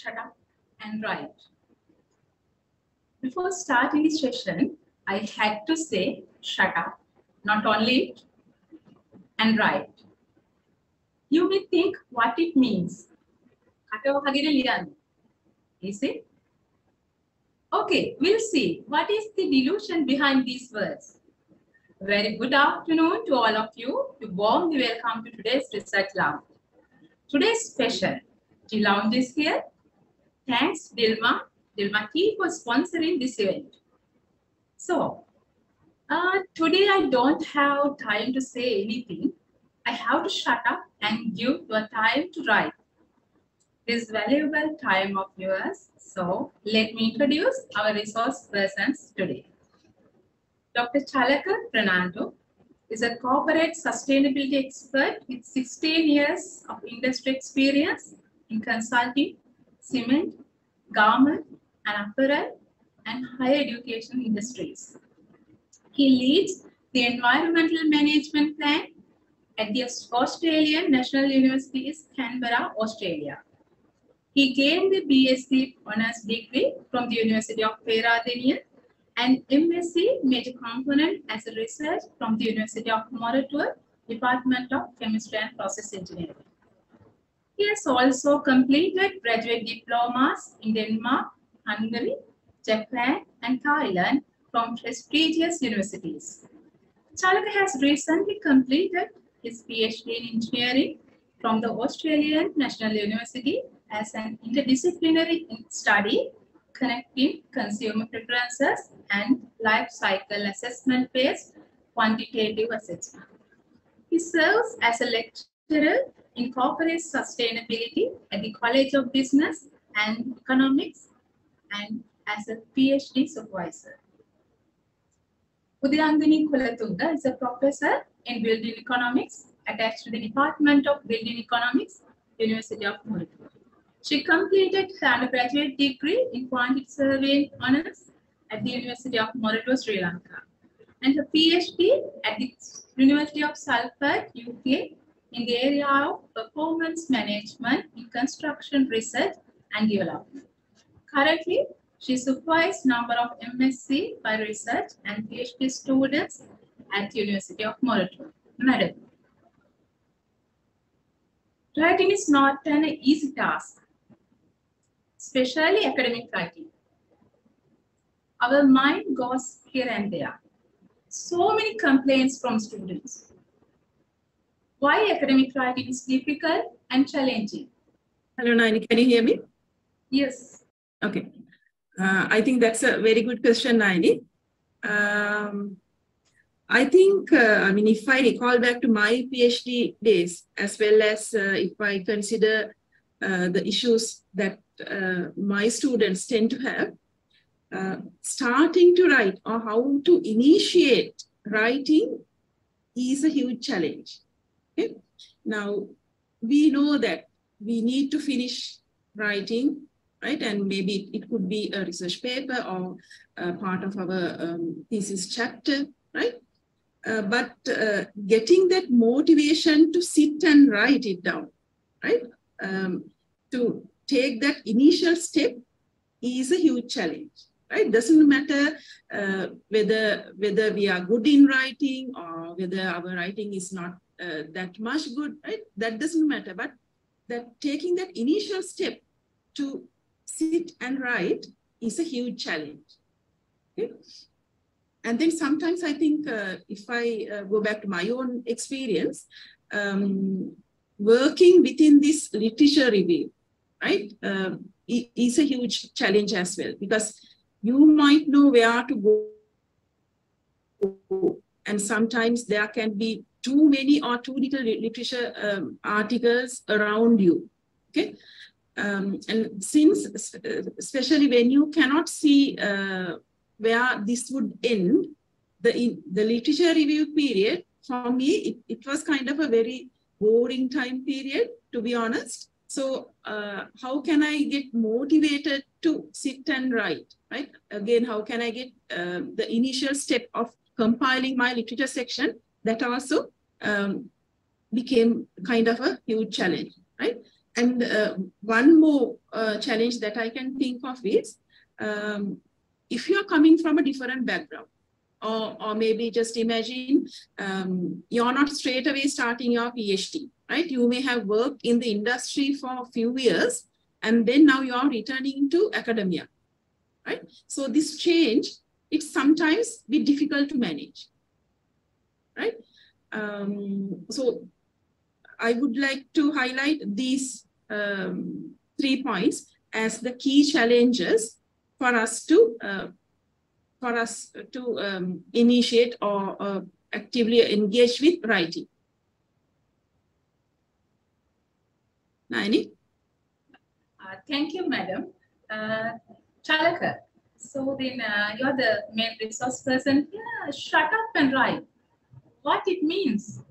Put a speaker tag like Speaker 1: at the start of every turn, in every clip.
Speaker 1: shut up and write. Before starting the session, I had to say shut up, not only and write. You may think what it means. Is it? Okay, we'll see. What is the delusion behind these words? Very good afternoon to all of you. You warmly welcome to today's research lounge. Today's special, the lounge is here. Thanks, Dilma T for sponsoring this event. So, today I don't have time to say anything. I have to shut up and give you time to write. This valuable time of yours. So, let me introduce our resource persons today. Dr. Chalaka Pranando is a corporate sustainability expert with 16 years of industry experience in consulting, cement, garment, and apparel, and higher education industries. He leads the environmental management plan at the Australian National University, Canberra, Australia. He gained the BSc Honours degree from the University of Peradeniya and MSc Major Component as a research from the University of Moratua, Department of Chemistry and Process Engineering. He has also completed graduate diplomas in Denmark, Hungary, Japan, and Thailand from prestigious universities. Chalaka has recently completed his PhD in engineering from the Australian National University as an interdisciplinary study connecting consumer preferences and life cycle assessment-based quantitative assessment. He serves as a lecturer in corporate sustainability at the College of Business and Economics and as a PhD supervisor. Udayangani Kulatunga is a professor in building economics attached to the Department of Building Economics, University of Moratua. She completed her undergraduate degree in quantity surveying honours at the University of Moratua, Sri Lanka, and her PhD at the University of Salford, UK, in the area of performance management in construction research and development. Currently, she supervises a number of MSc by research and PhD students at the University of Moratua. Madam, writing is not an easy task, especially academic writing. Our mind goes here and there. So many complaints from students. Why academic writing is difficult and challenging?
Speaker 2: Hello, Naini, can you hear me?
Speaker 1: Yes.
Speaker 2: Okay. I think that's a very good question, Naini. I think, if I recall back to my PhD days, as well as if I consider the issues that my students tend to have, starting to write or how to initiate writing is a huge challenge. Okay? Now, we know that we need to finish writing, right? And maybe it could be a research paper or part of our thesis chapter, right? But getting that motivation to sit and write it down, right? To take that initial step is a huge challenge, right? Doesn't matter whether we are good in writing or whether our writing is not that much good, right? That doesn't matter, but that taking that initial step to sit and write is a huge challenge. Okay? And then sometimes I think if I go back to my own experience, working within this literature review, right, is a huge challenge as well, because you might know where to go. And sometimes there can be too many or too little literature articles around you. Okay. And since, especially when you cannot see where this would end, the literature review period, for me, it was kind of a very boring time period, to be honest. So how can I get motivated to sit and write, right? Again, how can I get the initial step of compiling my literature section? That also became kind of a huge challenge, right? And one more challenge that I can think of is if you're coming from a different background, or maybe just imagine you're not straight away starting your PhD, right? You may have worked in the industry for a few years, and then now you're returning to academia, right? So this change, it's sometimes be difficult to manage, right? So I would like to highlight these 3 points as the key challenges for us to initiate or actively engage with writing. Naini?
Speaker 1: Thank you, Madam. Chalaka, so then you're the main resource person here. Shut up and write. What it means?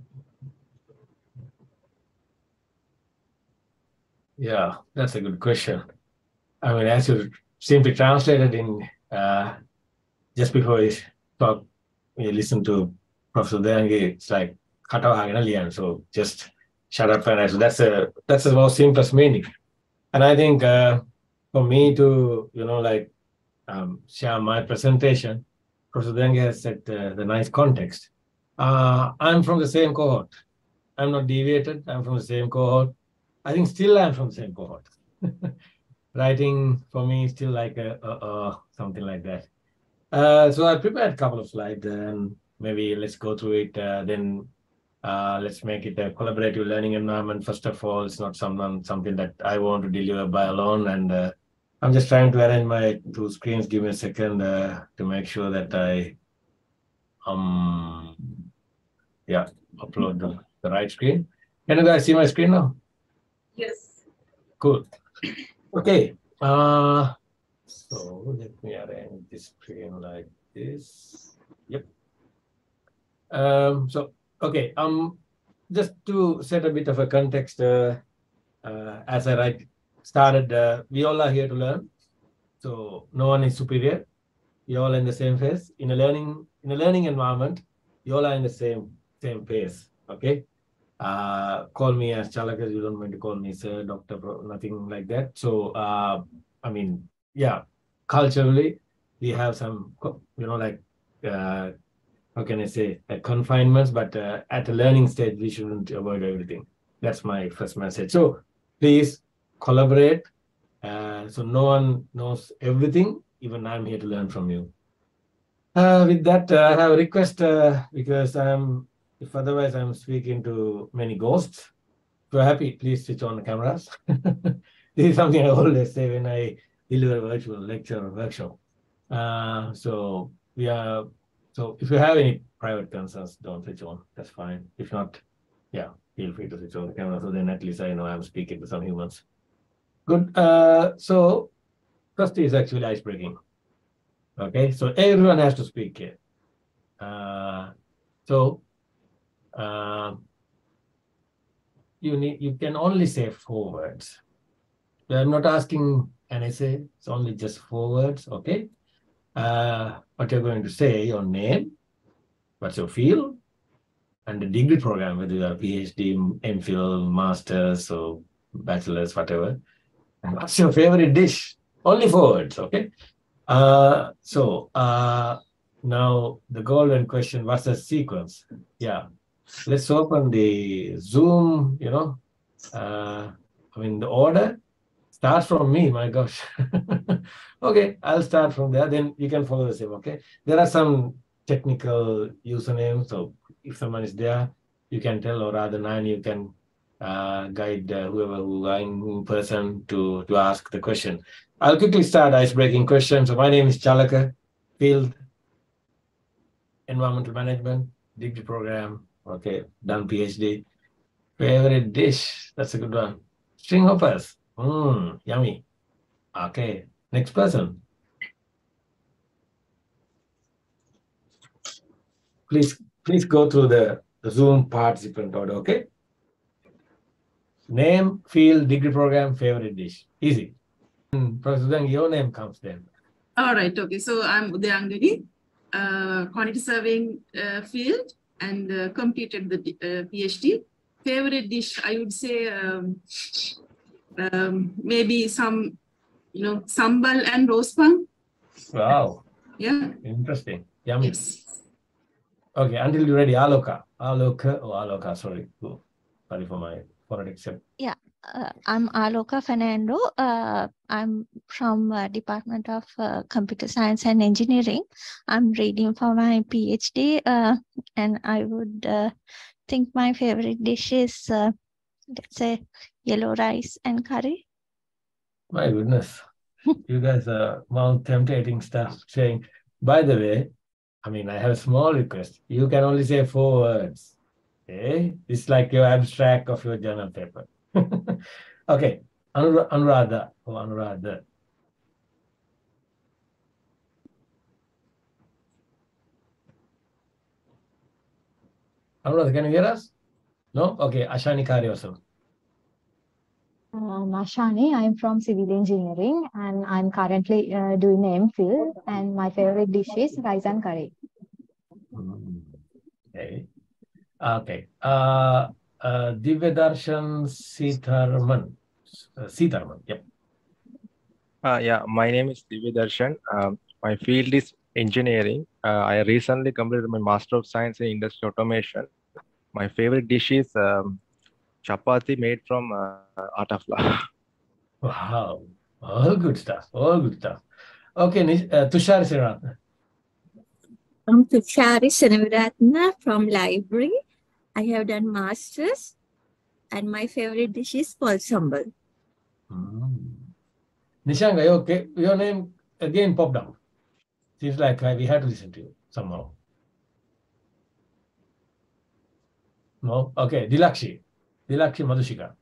Speaker 3: Yeah, that's a good question. I mean, as you simply translated in just before we talk, we listen to Professor Deyangi, it's like so just shut up and write. So that's the most simplest meaning. And I think for me to share my presentation, Professor Deyangi has set the nice context. I'm from the same cohort. I'm not deviated. I'm from the same cohort. I think still I'm from the same cohort. Writing for me is still like something like that. So I prepared a couple of slides and maybe let's go through it. Then let's make it a collaborative learning environment. First of all, it's not something that I want to deliver by alone. And I'm just trying to arrange my 2 screens. Give me a second to make sure that I upload the right screen. Can you guys see my screen now?
Speaker 1: Yes.
Speaker 3: Cool. Okay. So let me arrange this screen like this. Yep. So okay. Just to set a bit of a context, as I started, we all are here to learn. So no one is superior. We all in the same phase. In a learning environment, you all are in the same pace. Okay. Call me as Chalaka. You don't mind to call me sir, doctor, nothing like that. So I mean, yeah, culturally we have some, how can I say, confinements, but at a learning stage we shouldn't avoid everything. That's my first message. So please collaborate. So no one knows everything. Even I'm here to learn from you. With that, I have a request because if otherwise I'm speaking to many ghosts. If you're happy, please switch on the cameras. This is something I always say when I deliver a virtual lecture or workshop. So if you have any private concerns, don't switch on. That's fine. If not, yeah, feel free to switch on the camera. So then at least I know I'm speaking to some humans. Good. So first is actually ice breaking. Okay, so everyone has to speak here. You can only say 4 words. So I'm not asking an essay. It's only just 4 words. Okay. What you're going to say, your name, what's your field, and the degree program, whether you are PhD, MPhil, Masters, or Bachelor's, whatever. And what's your favorite dish? Only 4 words. Okay. Now the golden question, what's the sequence? Yeah. Let's open the Zoom, the order starts from me, my gosh. Okay, I'll start from there, then you can follow the same, okay? There are some technical usernames, so if someone is there, you can tell, or rather than you can guide whoever who are in person to ask the question. I'll quickly start ice-breaking questions. So my name is Chalaka, field environmental management, degree program. Okay, done PhD. Favorite dish? That's a good one. String hoppers. Yummy. Okay, next person. Please go through the Zoom participant order, okay? Name, field, degree program, favorite dish. Easy. Professor Deng, your name comes then.
Speaker 2: All right, okay. So I'm Udayangani, quantity surveying field, and completed the PhD. Favorite dish, I would say maybe some, sambal and roast pang.
Speaker 3: Wow.
Speaker 2: Yeah.
Speaker 3: Interesting. Yummy.
Speaker 2: Yes.
Speaker 3: Okay, until you're ready, Aloka. Aloka, sorry. Oh, sorry for my phonetic step.
Speaker 4: Yeah, I'm Aloka Fernando. I'm from Department of Computer Science and Engineering. I'm reading for my PhD, and I would think my favorite dish is, let's say, yellow rice and curry.
Speaker 3: My goodness. You guys are more tempting stuff saying, by the way, I have a small request. You can only say 4 words. Okay? It's like your abstract of your journal paper. Okay. Anuradha. Anuradha. Anuradha, can you hear us? No? Okay. Ashani Karyosu.
Speaker 5: Ashani, I'm from civil engineering and I'm currently doing MPhil, and my favorite dish is rice and curry.
Speaker 3: Okay. Okay. Divyadarsan Seetharman. Seetharman, yep.
Speaker 6: Yeah, my name is Divyadarsan. My field is engineering. I recently completed my Master of Science in Industrial Automation. My favorite dish is chapati made from atta flour.
Speaker 3: Wow. All good stuff. All good stuff. Okay, Tushar Srinath.
Speaker 7: I'm Tushari Sanaviratna from library. I have done masters and my favorite dish is pol sambal.
Speaker 3: Nishanga, okay, your name again popped up. Seems like we had to listen to you somehow. No? Okay, Dilakshi Madhushika.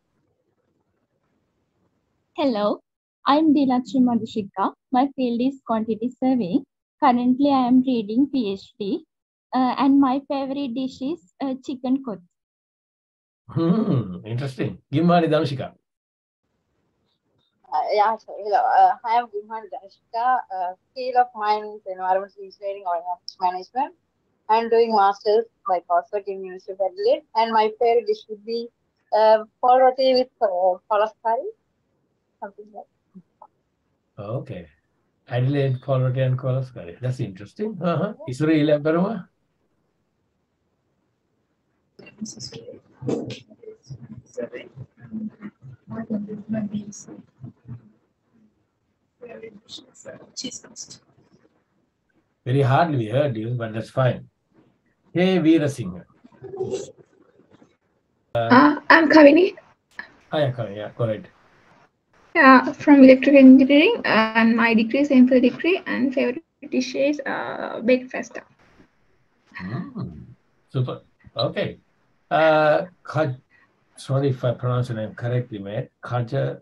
Speaker 8: Hello, I'm Dilakshi Madhushika. My field is quantity surveying. Currently, I am reading PhD, and my favorite dish is chicken kot.
Speaker 3: Interesting. Gimani Dhanushika.
Speaker 9: Hello. I am Gimani Dhanushika. Field of mine is environmental engineering or management. I'm doing masters by coursework in University of Adelaide, and my favorite dish would be pol roti with kolas curry, something like that.
Speaker 3: Okay. Adelaide, pol roti and kolas curry. That's interesting. Israel Berma. Very hardly we heard you, but that's fine. Hey, Veera Singh.
Speaker 10: I'm Kavini.
Speaker 3: Yeah, Kavini, yeah, go ahead.
Speaker 10: Yeah, from electrical engineering, and my degree is MPhil degree, and favorite dish is baked pasta.
Speaker 3: Super. Okay. Sorry if I pronounce your name correctly, mate. Kajavatani.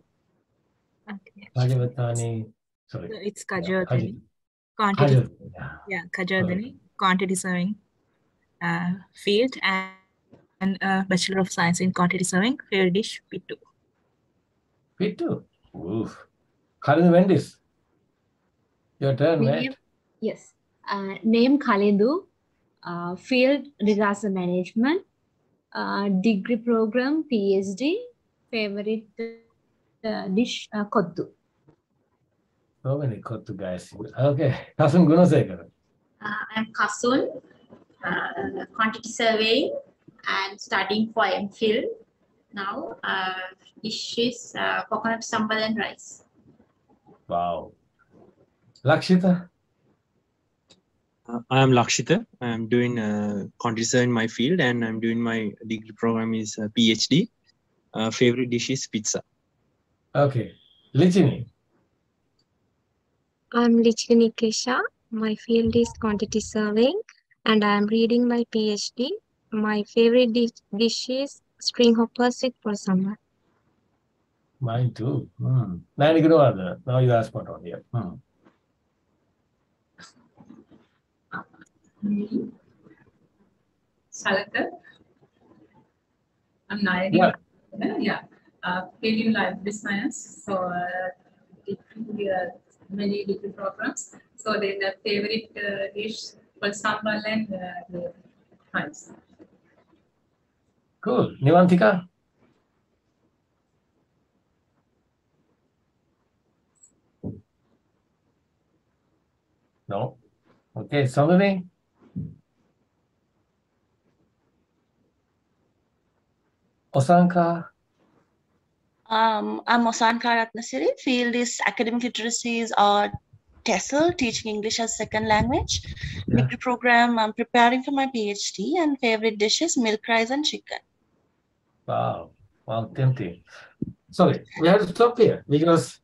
Speaker 3: Sorry.
Speaker 11: No, it's Kajodhani. Kajodhani, quantity surveying field, and Bachelor of Science in Quantity Surveying, favorite dish, Pittu.
Speaker 3: Pittu? Oof. Kalindu Vendis. Your turn, mate.
Speaker 12: Yes. Name Kalindu, field disaster management, degree program, PhD, favorite dish, Koddu.
Speaker 3: So many Koddu guys. Okay. Kasun Gunasekara.
Speaker 13: I'm Kasun, quantity surveying and studying for MPhil now. Dish is coconut sambal and rice.
Speaker 3: Wow. Lakshita?
Speaker 14: I am Lakshita. I am doing quantity surveying in my field, and I'm doing my degree program is PhD. Favorite dish is pizza.
Speaker 3: Okay. Lichini?
Speaker 15: I'm Lichini Kesha. My field is quantity surveying, and I am reading my PhD. My favorite dish is string hoppers with for summer.
Speaker 3: Mine too. Now you ask what on here.
Speaker 1: Salakar. I'm Nayani. Yeah. Field in library science. So many degree programs. So then the favorite dish for sambal and the rice.
Speaker 3: Cool. Nivantika? No? Okay, Samani? Osanka?
Speaker 16: I'm Osanka Ratnasiri. Field is academic literacies or TESOL, teaching English as second language.
Speaker 3: Yeah.
Speaker 16: Degree program, I'm preparing for my PhD, and favorite dishes, milk rice and chicken.
Speaker 3: Wow. Well, tempting. Sorry, we have to stop here because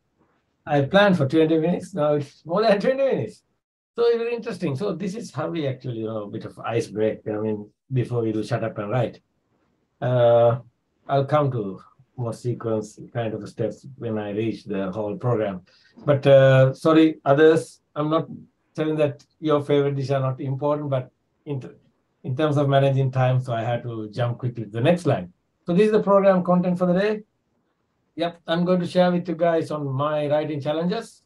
Speaker 3: I planned for 20 minutes. Now it's more than 20 minutes. So it's very interesting. So this is how we actually, a bit of ice break. I mean, before we do shut up and write. I'll come to more sequence kind of steps when I reach the whole program. But sorry, others, I'm not telling that your favorite dish are not important, but in terms of managing time, so I had to jump quickly to the next line. So this is the program content for the day. Yep, I'm going to share with you guys on my writing challenges.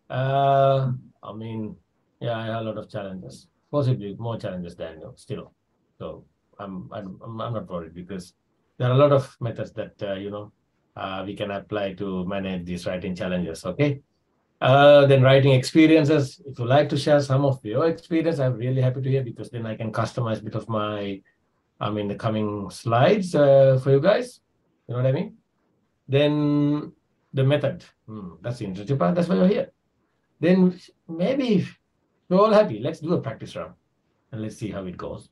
Speaker 3: I mean, yeah, I have a lot of challenges, possibly more challenges than you still. So I'm not worried because there are a lot of methods that we can apply to manage these writing challenges. Okay. Then writing experiences. If you like to share some of your experience, I'm really happy to hear because then I can customize a bit of my, the coming slides for you guys. You know what I mean? Then the method. That's the interesting part. That's why you're here. Then maybe if you're all happy, let's do a practice round and let's see how it goes.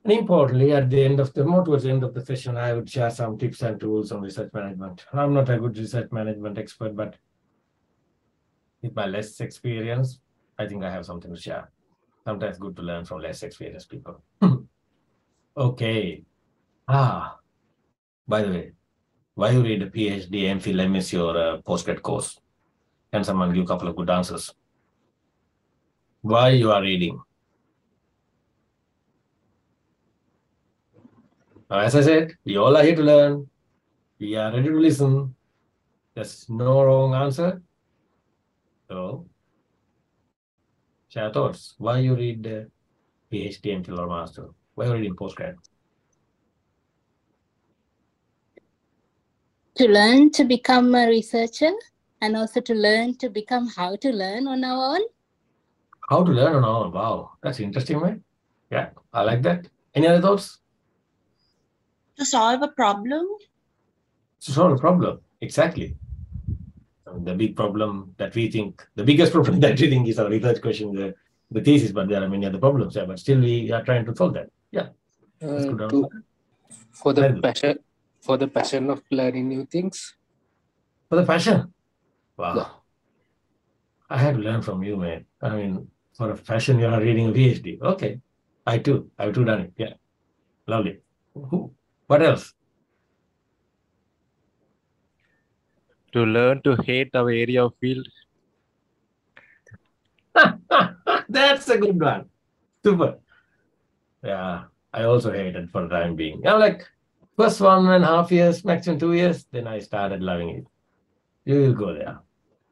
Speaker 3: And importantly, at the end of towards the end of the session, I would share some tips and tools on research management. I'm not a good research management expert, but with my less experience, I think I have something to share. Sometimes good to learn from less experienced people. Okay. By the way, why you read a PhD, MPhil, MSc or a postgrad course? Can someone give a couple of good answers? Why you are reading? Now, as I said, we all are here to learn. We are ready to listen. There's no wrong answer. So, share thoughts. Why you read PhD, MPhil or master? Why you reading postgrad?
Speaker 17: To learn to become a researcher and also to learn to become how to learn on our own.
Speaker 3: How to learn on our own. Wow, that's interesting, man. Yeah, I like that. Any other thoughts?
Speaker 16: To solve a problem.
Speaker 3: To solve a problem, exactly. The big problem that we think, the biggest problem that we think is our research question, the thesis, but there are many other problems there, but still we are trying to solve that. Yeah. That's good.
Speaker 18: For the passion of learning new things.
Speaker 3: For the passion? Wow. Yeah. I had to learn from you, man. I mean, for a passion, you are reading a PhD. Okay. I've too done it. Yeah. Lovely. What else?
Speaker 6: To learn to hate our area of field.
Speaker 3: That's a good one. Super. Yeah, I also hated for the time being. I'm like, first 1.5 years, maximum 2 years, then I started loving it. You will go there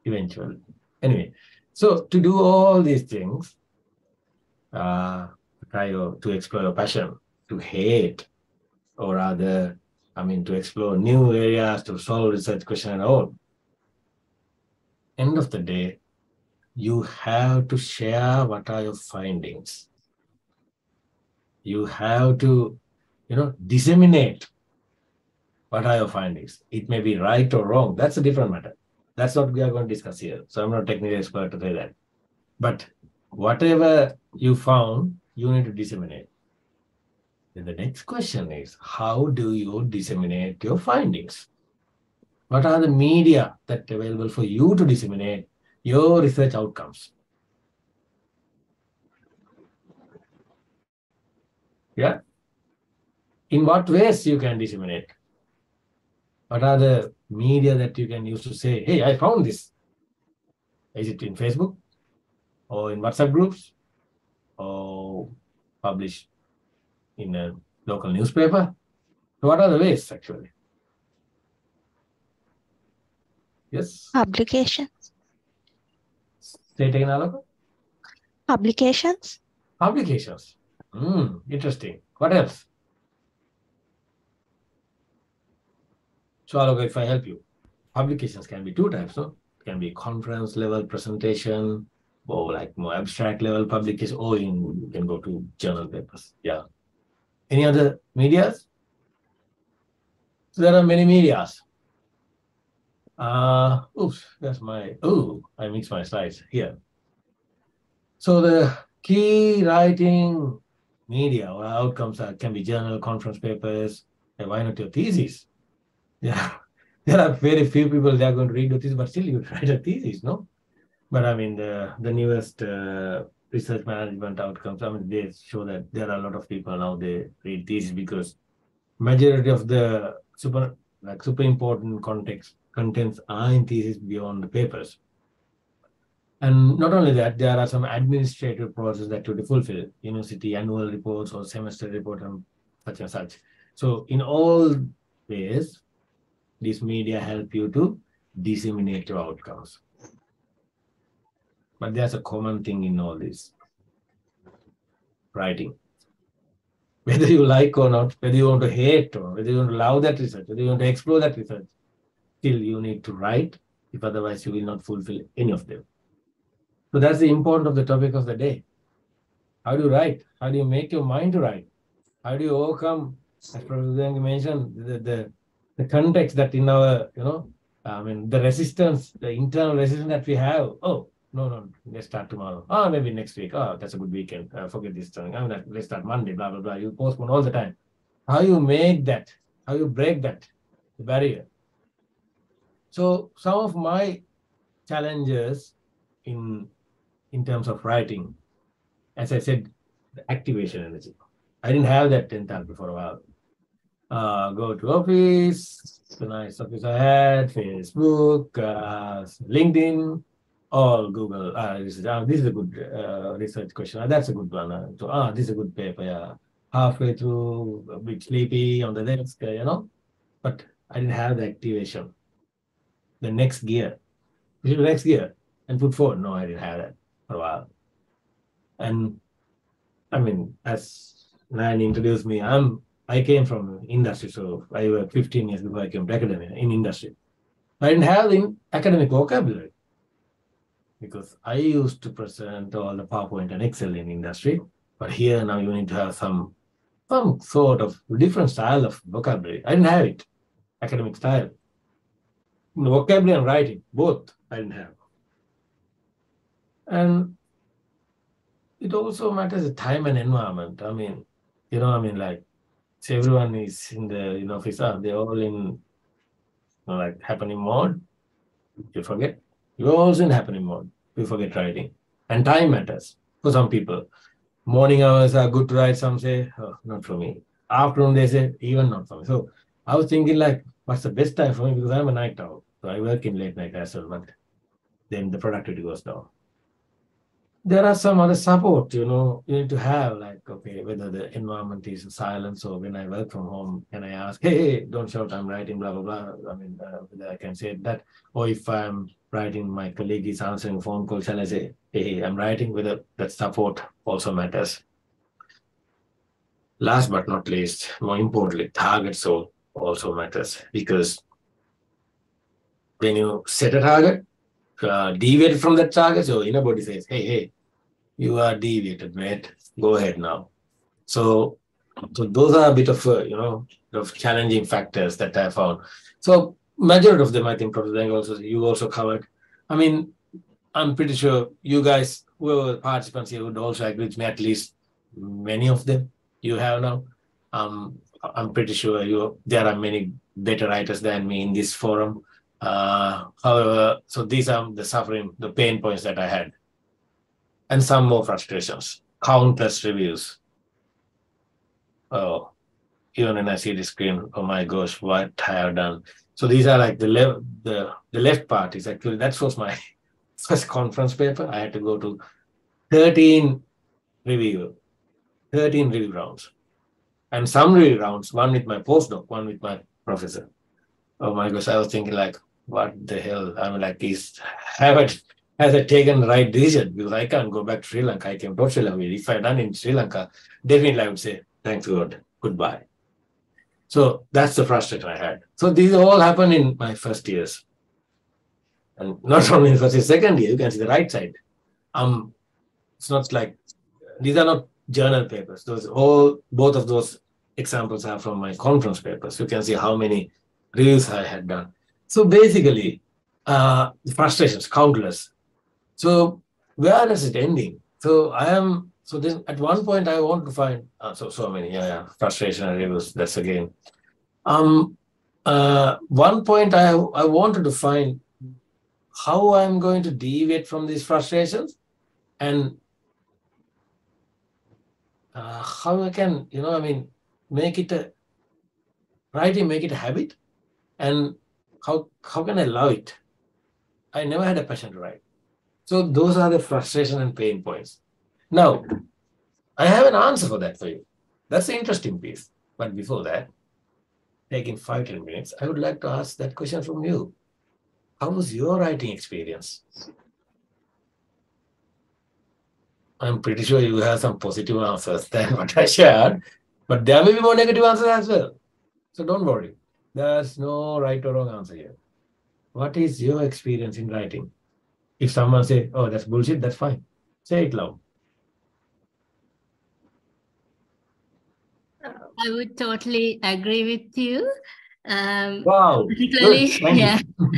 Speaker 3: eventually. Anyway, so to do all these things, try to explore your passion, to hate, or rather, to explore new areas, to solve research question and all. End of the day, you have to share what are your findings. You have to, disseminate what are your findings. It may be right or wrong. That's a different matter. That's what we are going to discuss here. So I'm not a technical expert to say that. But whatever you found, you need to disseminate. Then the next question is, how do you disseminate your findings? What are the media that are available for you to disseminate your research outcomes? Yeah. In what ways you can disseminate? What are the media that you can use to say, hey, I found this? Is it in Facebook or in WhatsApp groups or published in a local newspaper? So what are the ways actually? Yes?
Speaker 4: Publications.
Speaker 3: Say it again, Alaka.
Speaker 4: Publications.
Speaker 3: Publications. Interesting. What else? So, Alaka, if I help you, publications can be two types, no? It can be conference level presentation, or like more abstract level publication, or you can go to journal papers. Yeah. Any other medias? So there are many medias. Oops, that's my, I mixed my slides here. So the key writing media or outcomes can be journal, conference papers. Why not your thesis? Yeah, there are very few people that are going to read your thesis, but still you write a thesis, no? But I mean, the newest research management outcomes, I mean, they show that there are a lot of people now, they read thesis because majority of the super important contents are in thesis beyond the papers. And not only that, there are some administrative processes that you have to fulfill, university annual reports or semester report and such and such. So in all ways, these media help you to disseminate your outcomes. But there's a common thing in all this. Writing. Whether you like or not, whether you want to hate or whether you want to love that research, whether you want to explore that research, still you need to write, if otherwise you will not fulfill any of them. So that's the importance of the topic of the day. How do you write? How do you make your mind to write? How do you overcome, as Professor Zeng mentioned, the context that in our, the resistance, the internal resistance that we have. Oh, no, let's start tomorrow. Oh, maybe next week. Oh, that's a good weekend. Forget this thing. Let's start Monday, blah, blah, blah. You postpone all the time. How you make that, how you break that, the barrier. So some of my challenges in terms of writing, as I said, the activation energy. I didn't have that mentality for a while. Go to office, the nice office I had, Facebook, LinkedIn, all Google. This is a good research question. That's a good one. So, this is a good paper. Yeah. Halfway through, a bit sleepy on the desk, But I didn't have the activation. The next gear. And put forward. No, I didn't have that for a while. And I mean, as Nan introduced me, I came from industry, so I worked 15 years before I came to academia in industry. I didn't have the academic vocabulary because I used to present all the PowerPoint and Excel in industry, but here now you need to have some sort of different style of vocabulary. I didn't have it, academic style. Vocabulary and writing, both I didn't have. And it also matters the time and environment. I mean, like, so everyone is in the office, they're all in like happening mode. You forget. You're also in happening mode. You forget writing. And time matters for some people. Morning hours are good to write, some say, oh, not for me. Afternoon, they say, even not for me. So I was thinking like, what's the best time for me? Because I'm a night owl. So I work in late night as well, but then the productivity goes down. There are some other support, you need to have, like, okay, whether the environment is silence or when I work from home, can I ask, hey, don't shout, I'm writing, blah, blah, blah. I mean, whether I can say that, or if I'm writing, my colleague is answering a phone call, shall I say, hey, I'm writing, whether that support also matters. Last but not least, more importantly, target also matters, because when you set a target, deviate from that target, so inner body says, hey, you are deviated, mate. Go ahead now. So those are a bit of, of challenging factors that I found. So majority of them, I think, Professor Zeng you also covered. I mean, I'm pretty sure you guys, whoever participants here, would also agree with me, at least many of them you have now. I'm pretty sure there are many better writers than me in this forum. However, so these are the pain points that I had. And some more frustrations, countless reviews. Oh, even when I see the screen, oh my gosh, what I have done. So these are like the left part is actually, that was my first conference paper. I had to go to 13 review rounds. And some review rounds, one with my postdoc, one with my professor. Oh my gosh, I was thinking like, what the hell? I mean, like, has I taken the right decision? Because I can't go back to Sri Lanka. I came to Sri Lanka. If I done in Sri Lanka, definitely I would say, thanks God, goodbye. So that's the frustration I had. So these all happened in my first years. And not only in first year, second year, you can see the right side. It's not like, these are not journal papers. Both of those examples are from my conference papers. You can see how many reviews I had done. So basically, frustrations, countless. So where is it ending? So then at one point I want to find, so many, frustration and reviews, that's again. One point I wanted to find how I'm going to deviate from these frustrations and how I can, make it a writing, make it a habit, and how can I love it? I never had a passion to write. So those are the frustration and pain points. Now, I have an answer for that for you. That's the interesting piece. But before that, taking 5-10 minutes, I would like to ask that question from you. How was your writing experience? I'm pretty sure you have some positive answers than what I shared, but there may be more negative answers as well. So don't worry. There's no right or wrong answer here. What is your experience in writing? If someone says, oh, that's bullshit, that's fine. Say it loud.
Speaker 17: I would totally agree with you.
Speaker 3: Wow.
Speaker 17: Particularly,
Speaker 3: Good. Thank
Speaker 17: yeah.
Speaker 3: you.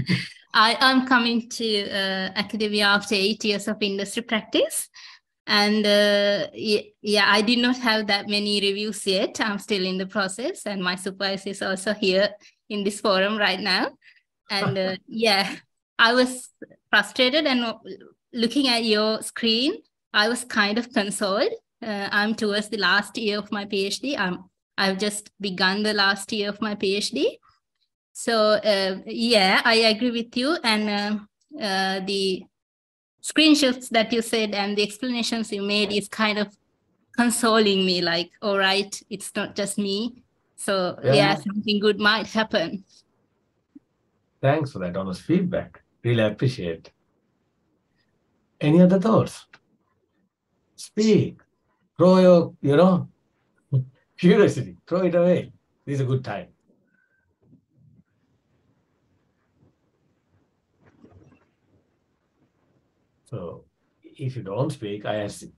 Speaker 17: I am coming to academia after 8 years of industry practice. And I did not have that many reviews yet. I'm still in the process. And my supervisor is also here in this forum right now. And I was frustrated, and looking at your screen, I was kind of consoled. I'm towards the last year of my PhD. I've just begun the last year of my PhD. So I agree with you. And the screenshots that you said and the explanations you made is kind of consoling me, like, all right, it's not just me. So something good might happen.
Speaker 3: Thanks for that honest feedback. Really appreciate. Any other thoughts? Speak. Throw your, curiosity. Throw it away. This is a good time. So if you don't speak,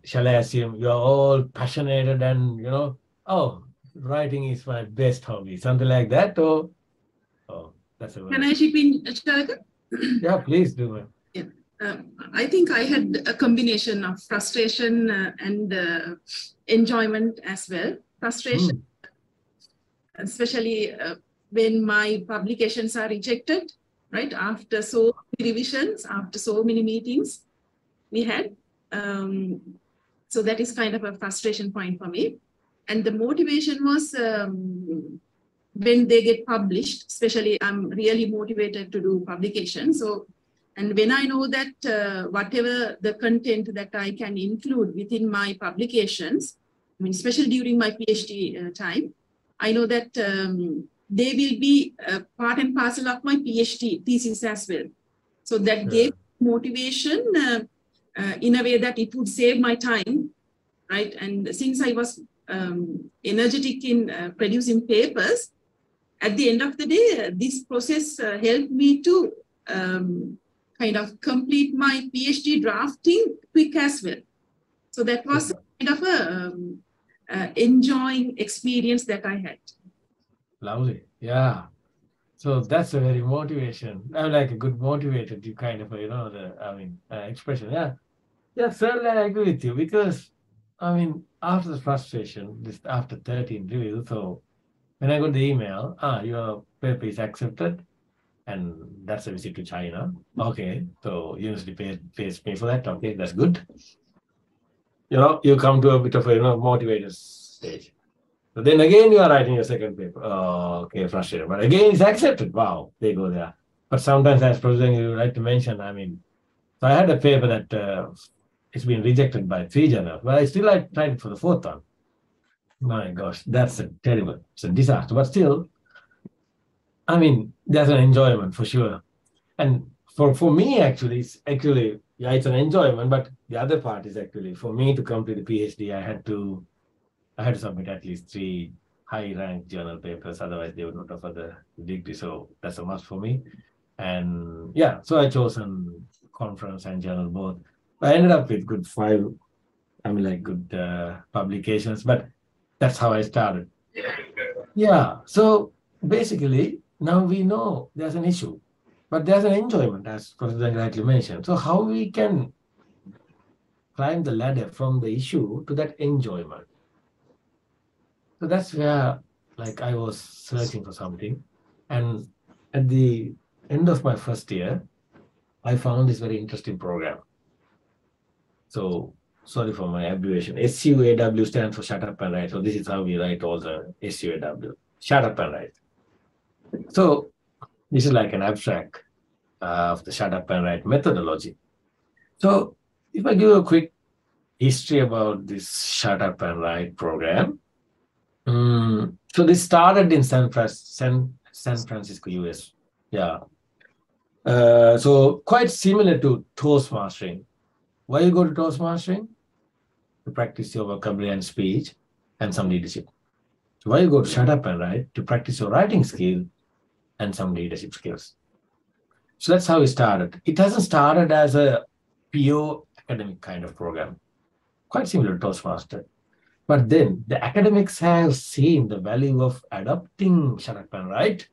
Speaker 3: shall I assume you're all passionate and, writing is my best hobby, something like that? Or, that's a word.
Speaker 2: Can I chip in, Chalaka?
Speaker 3: Yeah, please do it.
Speaker 2: Yeah. I think I had a combination of frustration and enjoyment as well. Frustration, especially when my publications are rejected, right? After so many revisions, after so many meetings we had. So that is kind of a frustration point for me. And the motivation was when they get published, especially I'm really motivated to do publication. So, and when I know that whatever the content that I can include within my publications, I mean, especially during my PhD time, I know that they will be part and parcel of my PhD thesis as well. So that gave motivation in a way that it would save my time, right? And since I was energetic in producing papers, at the end of the day, this process helped me to kind of complete my PhD drafting quick as well. So that was kind of a enjoying experience that I had.
Speaker 3: Lovely. Yeah. So that's a very motivation. I'm like a good motivated, you kind of, expression. Yeah. Yeah, certainly I agree with you because, after the frustration, after 13 reviews, so when I got the email, your paper is accepted, and that's a visit to China. Okay, so university pays me for that. Okay, that's good. You come to a bit of a motivated stage. So then again, you are writing your second paper. Oh, okay, frustrated. But again, it's accepted. Wow, they go there. But sometimes, as Professor, you like to mention, so I had a paper that it's been rejected by 3 journals, but I still tried it for the 4th one. My gosh, that's it's a disaster. But still, there's an enjoyment for sure. And for me, actually, it's an enjoyment, but the other part is actually, for me to complete the PhD, I had to submit at least 3 high-ranked journal papers, otherwise they would not offer the degree. So that's a must for me. And so I chose conference and journal both. I ended up with good good publications, but that's how I started. Yeah. So basically, now we know there's an issue, but there's an enjoyment, as Professor rightly mentioned. So how we can climb the ladder from the issue to that enjoyment? So that's where, like, I was searching for something, and at the end of my first year, I found this very interesting program. So sorry for my abbreviation. SUAW stands for Shut Up and Write. So this is how we write all the SUAW. Shut Up and Write. So this is like an abstract of the Shut Up and Write methodology. So if I give a quick history about this Shut Up and Write program. So this started in San Francisco, US. Yeah. So quite similar to Toastmastering. Why you go to Toastmastering? To practice your vocabulary and speech and some leadership. So why you go to Shut Up and Write? To practice your writing skill and some leadership skills. So that's how it started. It hasn't started as a pure academic kind of program. Quite similar to Toastmaster. But then the academics have seen the value of adopting Shut Up and Write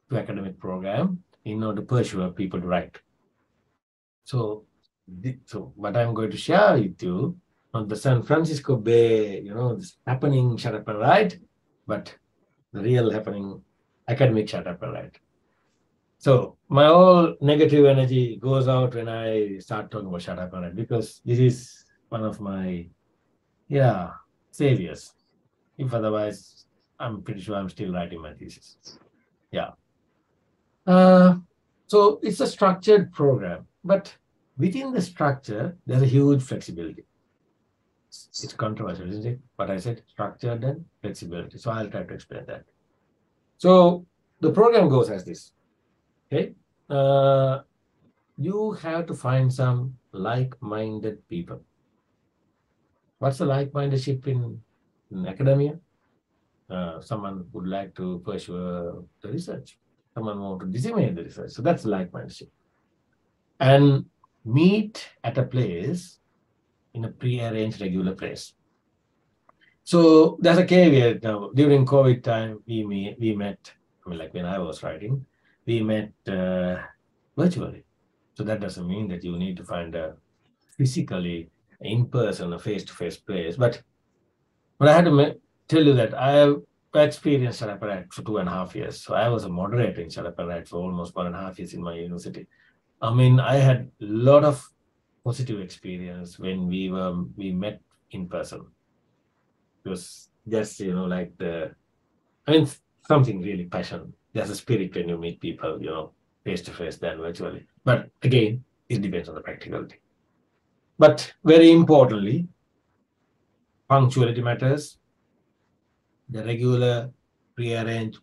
Speaker 3: to academic program in order to persuade people to write. So what I'm going to share with you on the San Francisco Bay, this happening Shut Up and Write, but the real happening academic Shut Up and Write. So my whole negative energy goes out when I start talking about Shut Up and Write, because this is one of my, saviors. If otherwise, I'm pretty sure I'm still writing my thesis. Yeah. So it's a structured program, but within the structure, there's a huge flexibility. It's controversial, isn't it? But I said structured and flexibility. So I'll try to explain that. So the program goes as this. Okay. You have to find some like-minded people. What's the like-mindedship in academia? Someone would like to pursue the research. Someone wants to disseminate the research. So that's like-mindedship. And meet at a place, in a pre-arranged regular place. So there's a caveat now. During COVID time, we met, like when I was writing, we met virtually. So that doesn't mean that you need to find a physically, in person, a face-to-face place. But I had to tell you that I have experienced Shut Up and Write for 2.5 years. So I was a moderator in Shut Up and Write for almost 1.5 years in my university. I mean, I had a lot of positive experience when we met in person. It was just, something really passionate. There's a spirit when you meet people, face-to-face than virtually. But again, it depends on the practicality. But very importantly, punctuality matters. The regular pre-arranged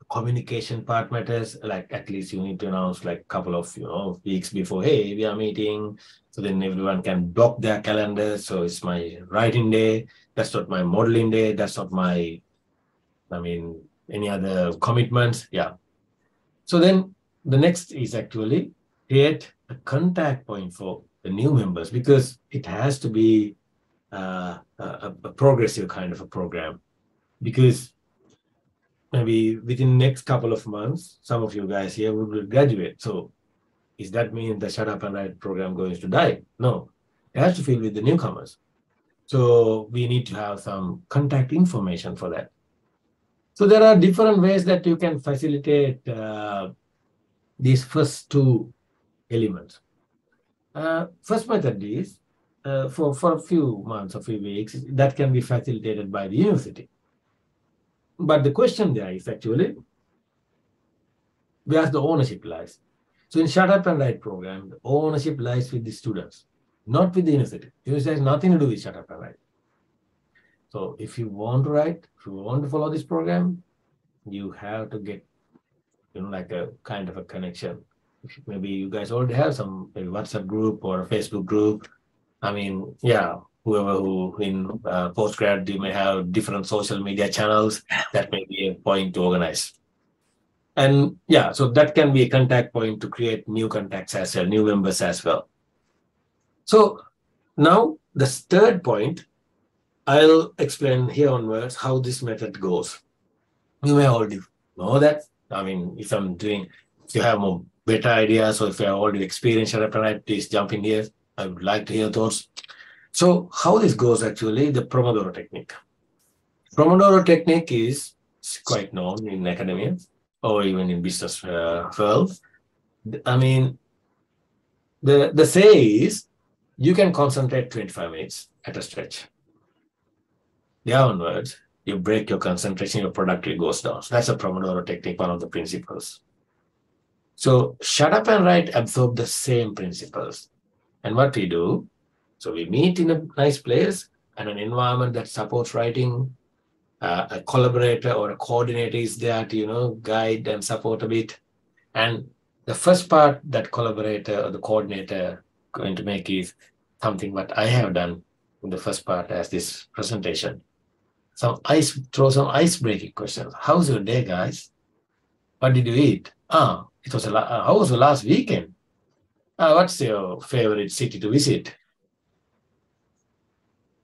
Speaker 3: communication part matters. Like at least you need to announce like a couple of weeks before, hey, we are meeting. So then everyone can block their calendar. So it's my writing day. That's not my modeling day. That's not my, any other commitments. Yeah. So then the next is actually create a contact point for the new members, because it has to be a progressive kind of a program. Because maybe within the next couple of months, some of you guys here will graduate. So does that mean the Shut Up and Write program going to die? No, it has to fill with the newcomers. So we need to have some contact information for that. So there are different ways that you can facilitate these first two elements. First method is for a few months, a few weeks, that can be facilitated by the university. But the question there is actually, where the ownership lies. So in Shut Up and Write program, the ownership lies with the students, not with the university. The university has nothing to do with Shut Up and Write. So if you want to write, if you want to follow this program, you have to get, like a kind of a connection. Maybe you guys already have some maybe WhatsApp group or a Facebook group. Whoever who in postgrad, you may have different social media channels. That may be a point to organize. And so that can be a contact point to create new contacts as well, new members as well. So Now, the third point, I'll explain here onwards how this method goes. You may already know that. I mean, if you have more better ideas, or if you have already experienced your appetite, please jump in here. I would like to hear thoughts. So how this goes actually, the Pomodoro technique. Pomodoro technique is quite known in academia or even in business world. I mean, the say is you can concentrate 25 minutes at a stretch. There onwards, you break your concentration, your productivity goes down. So that's a Pomodoro technique, one of the principles. So shut up and write absorb the same principles. And what we do, so we meet in a nice place and an environment that supports writing. A collaborator or a coordinator is there to, guide and support a bit. And the first part that collaborator or the coordinator going to make is something what I have done in the first part as this presentation. Throw some ice-breaking questions. How's your day, guys? What did you eat? How was the last weekend? What's your favorite city to visit?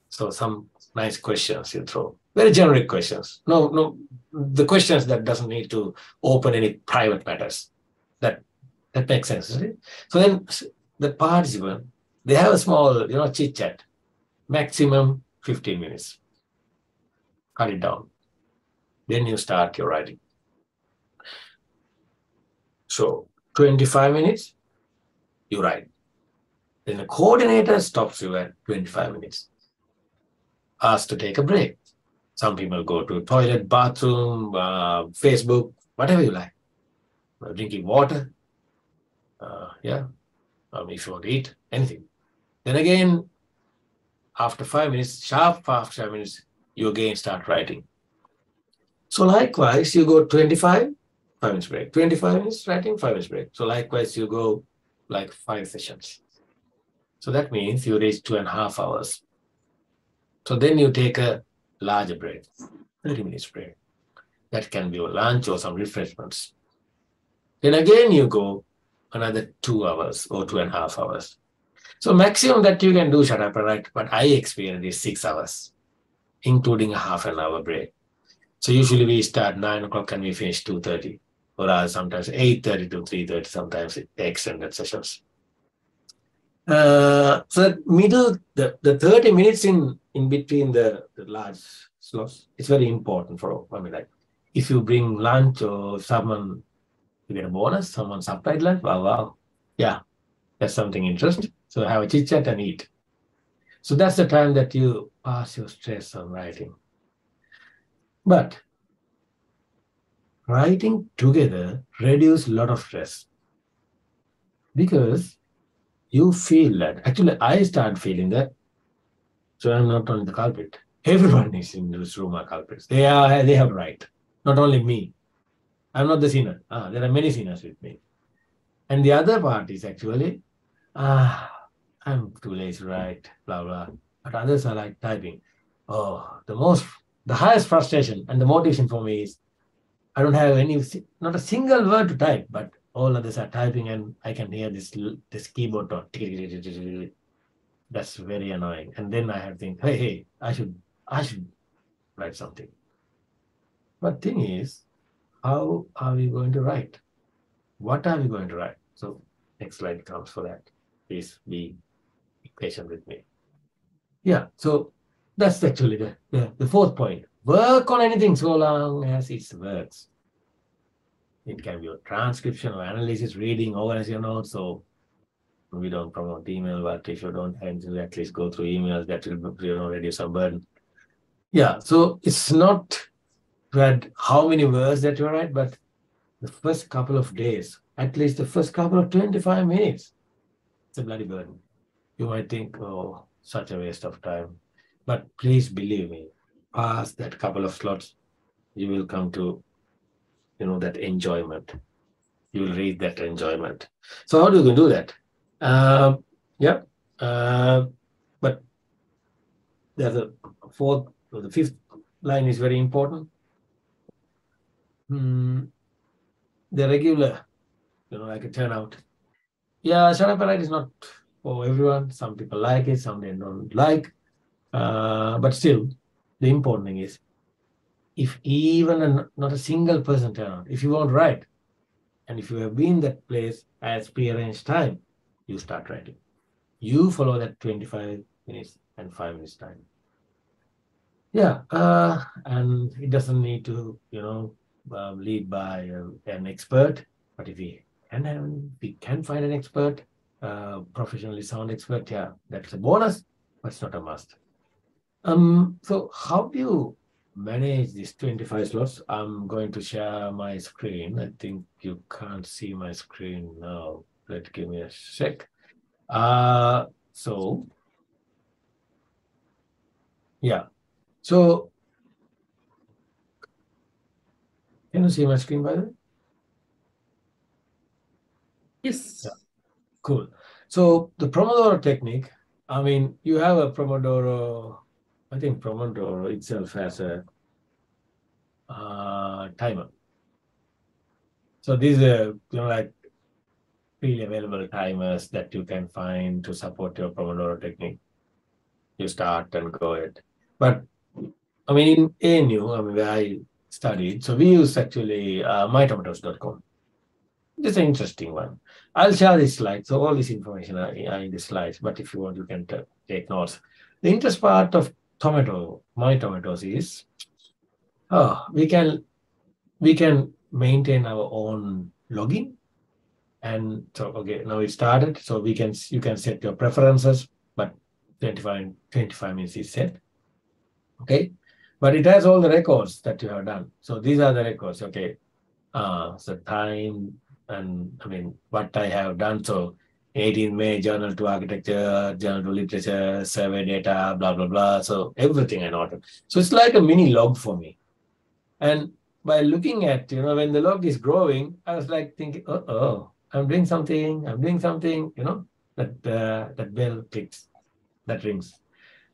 Speaker 3: So some nice questions you throw. Very generic questions. No, the questions that doesn't need to open any private matters. That makes sense, right? So then the participant, they have a small, chit chat, maximum 15 minutes. Cut it down. Then you start your writing. So 25 minutes, you write. Then the coordinator stops you at 25 minutes. Ask to take a break. Some people go to toilet, bathroom, Facebook, whatever you like. Drinking water. If you want to eat, anything. Then again, after 5 minutes, sharp after 5 minutes, you again start writing. So likewise, you go 25, 5 minutes break. 25 minutes writing, 5 minutes break. So likewise, you go like 5 sessions. So that means you reach 2.5 hours. So then you take a larger break, 30 minutes break. That can be a lunch or some refreshments. Then again, you go another 2 hours or 2.5 hours. So maximum that you can do, shut up and write, but I experienced is 6 hours, including a half an hour break. So usually we start 9 o'clock and we finish 2:30, or sometimes 8:30 to 3:30, sometimes extended sessions. So that middle, the 30 minutes in between the large slots, it's very important for, like if you bring lunch or someone, you get a bonus, someone supplied lunch, wow. Yeah, that's something interesting. So have a chit chat and eat. So that's the time that you pass your stress on writing. But writing together reduces a lot of stress because you feel that. Actually, I start feeling that. So I'm not only the culprit. Everyone is in this room are culprits. They have right. Not only me. I'm not the sinner. There are many sinners with me. And the other part is actually, I'm too lazy to write, blah, blah. But others are like typing. The highest frustration and the motivation for me is I don't have not a single word to type, but all others are typing and I can hear this keyboard talk. That's very annoying. And then I have to think, hey, I should write something. But thing is, how are we going to write? What are we going to write? So next slide comes for that. Please be patient with me. Yeah, so that's actually the fourth point. Work on anything so long as it works. It can be a transcription or analysis, reading, organize your notes. So we don't promote email, but if you don't have to at least go through emails, that will reduce some burden. Yeah, so it's not that how many words that you write, but the first couple of days, at least the first couple of 25 minutes, it's a bloody burden. You might think, oh, such a waste of time. But please believe me, past that couple of slots, you will come to, that enjoyment. You will read that enjoyment. So how do you do that? But there's the fifth line is very important. The regular, like a turnout. Yeah, shut up and write is not for everyone. Some people like it, some they don't like. But still, the important thing is, if even not a single person turn out, if you won't write, and if you have been in that place as prearranged time, you start writing. You follow that 25 minutes and 5 minutes time. Yeah, and it doesn't need to, lead by an expert. But if we can find an expert, professionally sound expert, yeah, that's a bonus, but it's not a must. So how do you manage these 25 slots? I'm going to share my screen. I think you can't see my screen now. Give me a sec. So yeah. So can you see my screen, by the way?
Speaker 2: Yes.
Speaker 3: Yeah. Cool. So the Pomodoro technique, I mean, you have a Pomodoro, I think Pomodoro itself has a timer. So these are, like freely available timers that you can find to support your Pomodoro technique. You start and go ahead. But I mean, in ANU, I mean, where I studied, so we use actually mytomatoes.com. This is an interesting one. I'll share this slide. So all this information are in the slides, but if you want, you can take notes. The interest part of My Tomatoes is, we can maintain our own login. And so, okay, now it started. So you can set your preferences, but 25 minutes is set. Okay. But it has all the records that you have done. So these are the records. Okay. So time, and I mean, what I have done. So 18 May, Journal to Architecture, Journal to Literature, survey data, blah, blah, blah. So everything I noted. So it's like a mini log for me. And by looking at, when the log is growing, I was like thinking, I'm doing something, that bell clicks, that rings.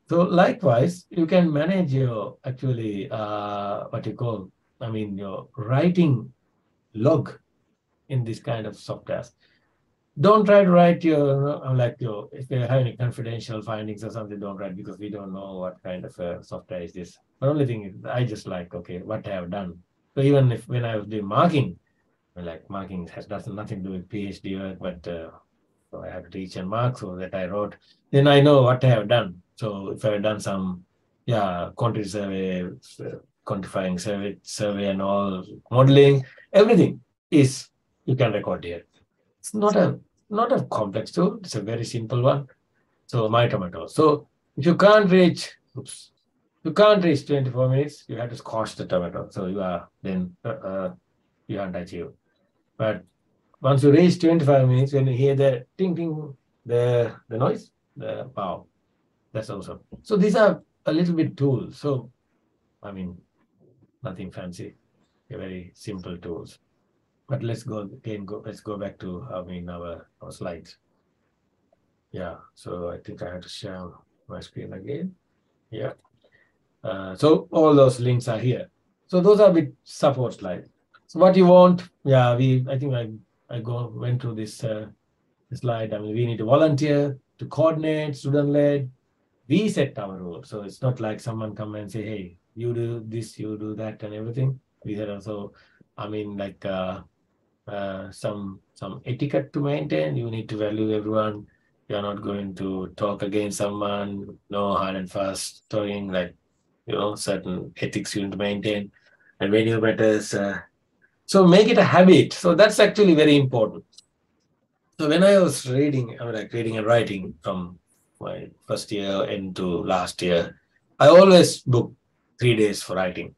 Speaker 3: So likewise, you can manage your actually, your writing log in this kind of software. Don't try to write if you have any confidential findings or something, don't write, because we don't know what kind of software is this. The only thing is, I just like, okay, what I have done. So even when I was doing marking, marking has nothing to do with PhD work, but so I have to teach and mark, so that I wrote, then I know what I have done. So if I have done some, quantity survey, quantifying survey and all, modeling, everything is, you can record here. It's not a complex tool. It's a very simple one. So My Tomatoes. So if you can't reach 24 minutes, you have to squash the tomato. So you are then you haven't achieved. But once you reach 25 minutes, when you hear the ting ting, the noise, the wow, that's awesome. So these are a little bit tools. So I mean, nothing fancy. They're very simple tools. But let's go back to our slides. Yeah, so I think I have to share my screen again. Yeah. So all those links are here. So those are with support slides. So what you want, I think I went through this slide. I mean, we need to volunteer, to coordinate, student-led. We set our rules. So it's not like someone come and say, hey, you do this, you do that, and everything. We had also, some etiquette to maintain. You need to value everyone. You're not going to talk against someone. No hard and fast talking, certain ethics you need to maintain. And venue matters. So make it a habit. So that's actually very important. So when I was reading and writing from my first year into last year, I always book 3 days for writing,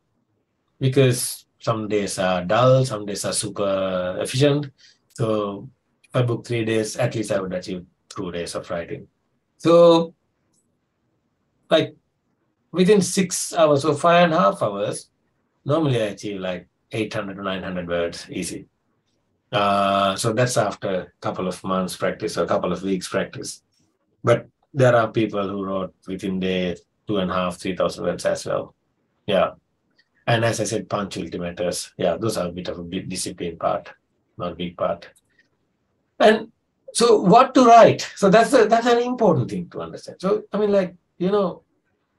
Speaker 3: because some days are dull, some days are super efficient. So if I book 3 days, at least I would achieve 2 days of writing. So within 6 hours or 5.5 hours, normally I achieve 800 to 900 words easy. So that's after a couple of months practice or a couple of weeks practice. But there are people who wrote within days 2,500, 3,000 words as well. Yeah. And as I said, punctuality matters. Yeah, those are a bit of a discipline part, not big part. And So what to write? So that's an important thing to understand. So I mean, like,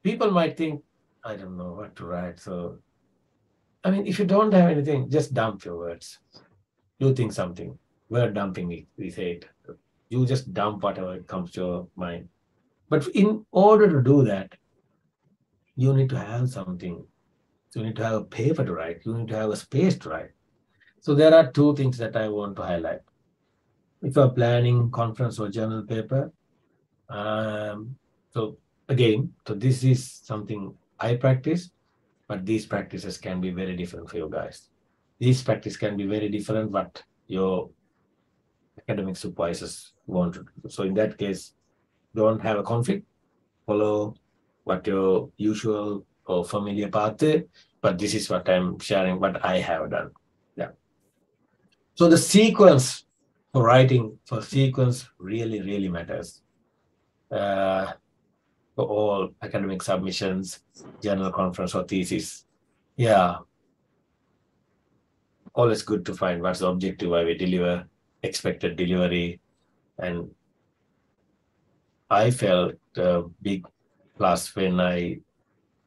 Speaker 3: people might think, I don't know what to write. So I mean, if you don't have anything, just dump your words. You think something. Word dumping, we say it. You just dump whatever comes to your mind. But in order to do that, you need to have something. So you need to have a paper to write. You need to have a space to write. So there are two things that I want to highlight. If you're planning conference or journal paper, so again, so this is something I practice, but these practices can be very different for you guys. These practices can be very different what your academic supervisors want to do. So in that case, don't have a conflict, follow what your usual or familiar path is, but this is what I'm sharing, what I have done. Yeah. So the sequence for writing, for sequence really, really matters. For all academic submissions, journal conference or thesis. Yeah. Always good to find what's the objective, why we deliver, expected delivery. And I felt a big plus when I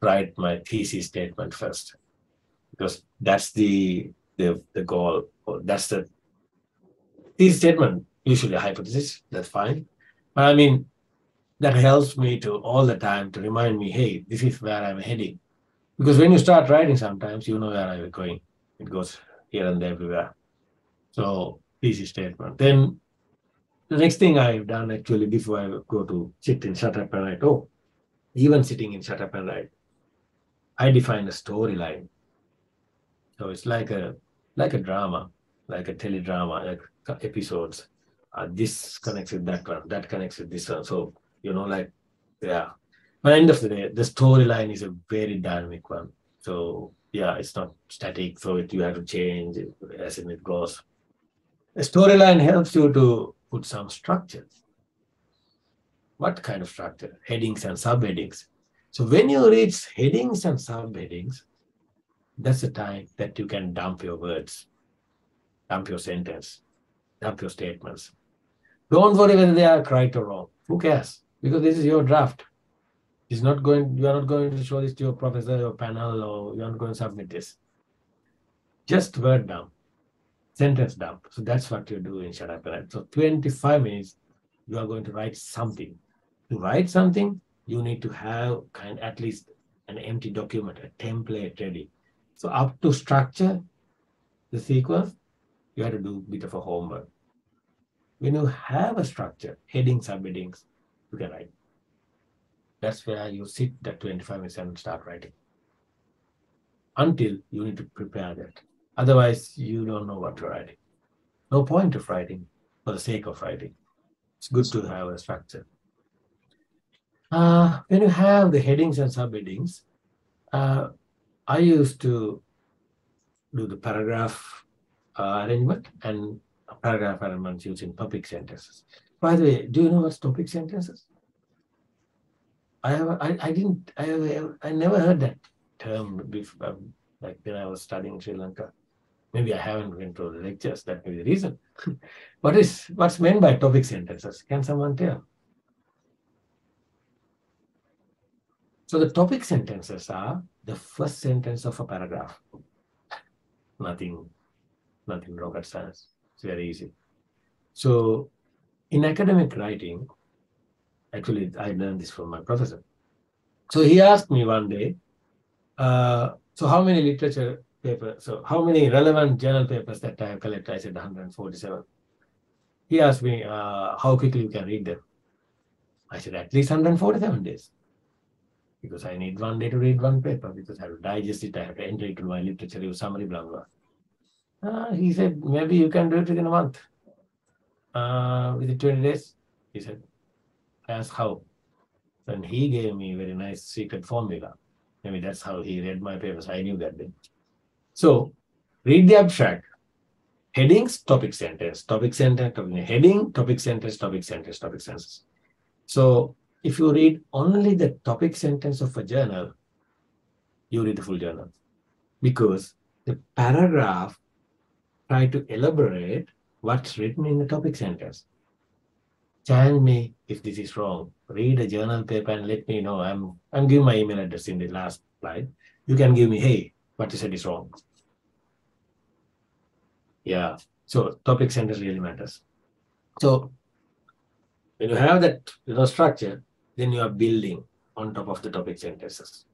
Speaker 3: write my thesis statement first, because that's the goal. That's the thesis statement, usually a hypothesis, that's fine. But I mean, that helps me to all the time to remind me, hey, this is where I'm heading. Because when you start writing, sometimes you know where I'm going. It goes here and everywhere. So thesis statement. Then the next thing I've done actually before I go to sit in shut up and write, even sitting in shut up and write, I define a storyline. So it's like a drama, like a teledrama, like episodes. This connects with that one, that connects with this one. So, yeah. By the end of the day, the storyline is a very dynamic one. So yeah, it's not static. So you have to change it as it goes. A storyline helps you to put some structures. What kind of structure? Headings and subheadings. So when you reach headings and subheadings, that's the time that you can dump your words, dump your sentence, dump your statements. Don't worry whether they are right or wrong. Who cares? Because this is your draft. You are not going to show this to your professor or panel, or you're not going to submit this. Just word dump, sentence dump. So that's what you do in Shut Up and Write. So 25 minutes, you are going to write something. To write something, you need to have at least an empty document, a template ready. So up to structure the sequence, you have to do a bit of a homework. When you have a structure, headings, subheadings, you can write. That's where you sit that 25 minutes and start writing. Until you need to prepare that. Otherwise, you don't know what you're writing. No point of writing for the sake of writing. It's good to have a structure. When you have the headings and subheadings, I used to do the paragraph arrangement and paragraph arrangement using topic sentences. By the way, do you know what's topic sentences? I never heard that term before, like when I was studying in Sri Lanka. Maybe I haven't been to the lectures, that may be the reason. What's meant by topic sentences? Can someone tell? So the topic sentences are the first sentence of a paragraph. Nothing rocket science. It's very easy. So in academic writing, actually, I learned this from my professor. So he asked me one day, so how many literature papers, so how many relevant journal papers that I have collected? I said 147. He asked me how quickly you can read them. I said at least 147 days. Because I need 1 day to read one paper, because I have to digest it, I have to enter it to my literature review summary, blah, blah. He said, maybe you can do it within a month. Within 20 days, he said. I asked how. And he gave me a very nice secret formula. Maybe that's how he read my papers. I knew that then. So read the abstract. Headings, topic sentence, topic sentence, topic heading, topic sentence, topic sentence, topic sentence. So if you read only the topic sentence of a journal, you read the full journal. Because the paragraph try to elaborate what's written in the topic sentence. Tell me if this is wrong. Read a journal paper and let me know. I'm giving my email address in the last slide. You can give me, hey, what you said is wrong. Yeah. So topic centers really matters. So when you have that structure, then you are building on top of the topic sentences.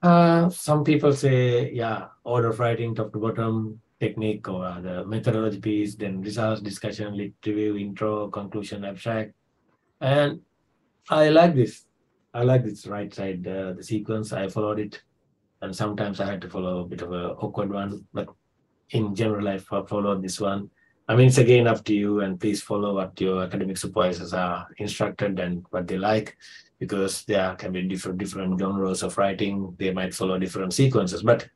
Speaker 3: Some people say, yeah, order of writing, top to bottom, technique or the methodology piece, then results, discussion, lit review, intro, conclusion, abstract. And I like this. I like this right side, the sequence. I followed it. And sometimes I had to follow a bit of an awkward one. But in general, I followed this one. I mean, it's again up to you, and please follow what your academic supervisors are instructed and what they like, because there can be different genres of writing. They might follow different sequences. But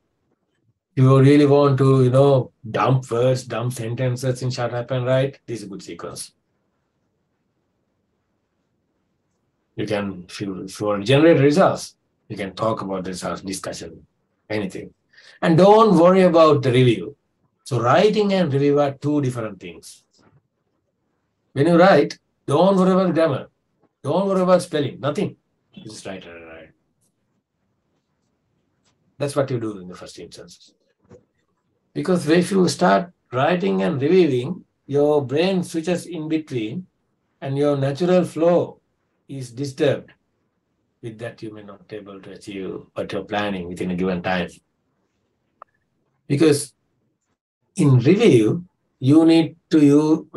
Speaker 3: if you really want to, dump words, dump sentences in shut up and write, this is a good sequence. You can, if you want to generate results, you can talk about the results, discussion, anything. And don't worry about the review. So writing and review are two different things. When you write, don't worry about grammar. Don't worry about spelling, nothing. You just write. That's what you do in the first instance. Because if you start writing and reviewing, your brain switches in between and your natural flow is disturbed. With that, you may not be able to achieve what you're planning within a given time. Because in review, you need to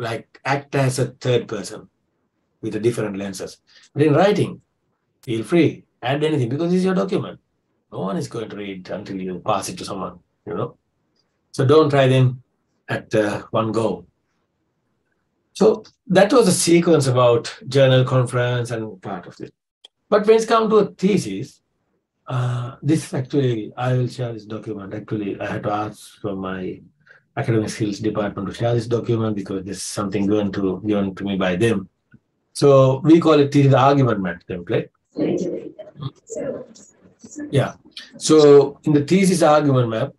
Speaker 3: act as a third person with a different lenses. But in writing, feel free, add anything, because it's your document. No one is going to read until you pass it to someone, So don't try them at one go. So that was a sequence about journal conference and part of it. But when it's come to a thesis, this actually, I will share this document. Actually, I had to ask from my academic skills department to share this document because this is something given to me by them. So we call it thesis argument map template. Yeah. So in the thesis argument map,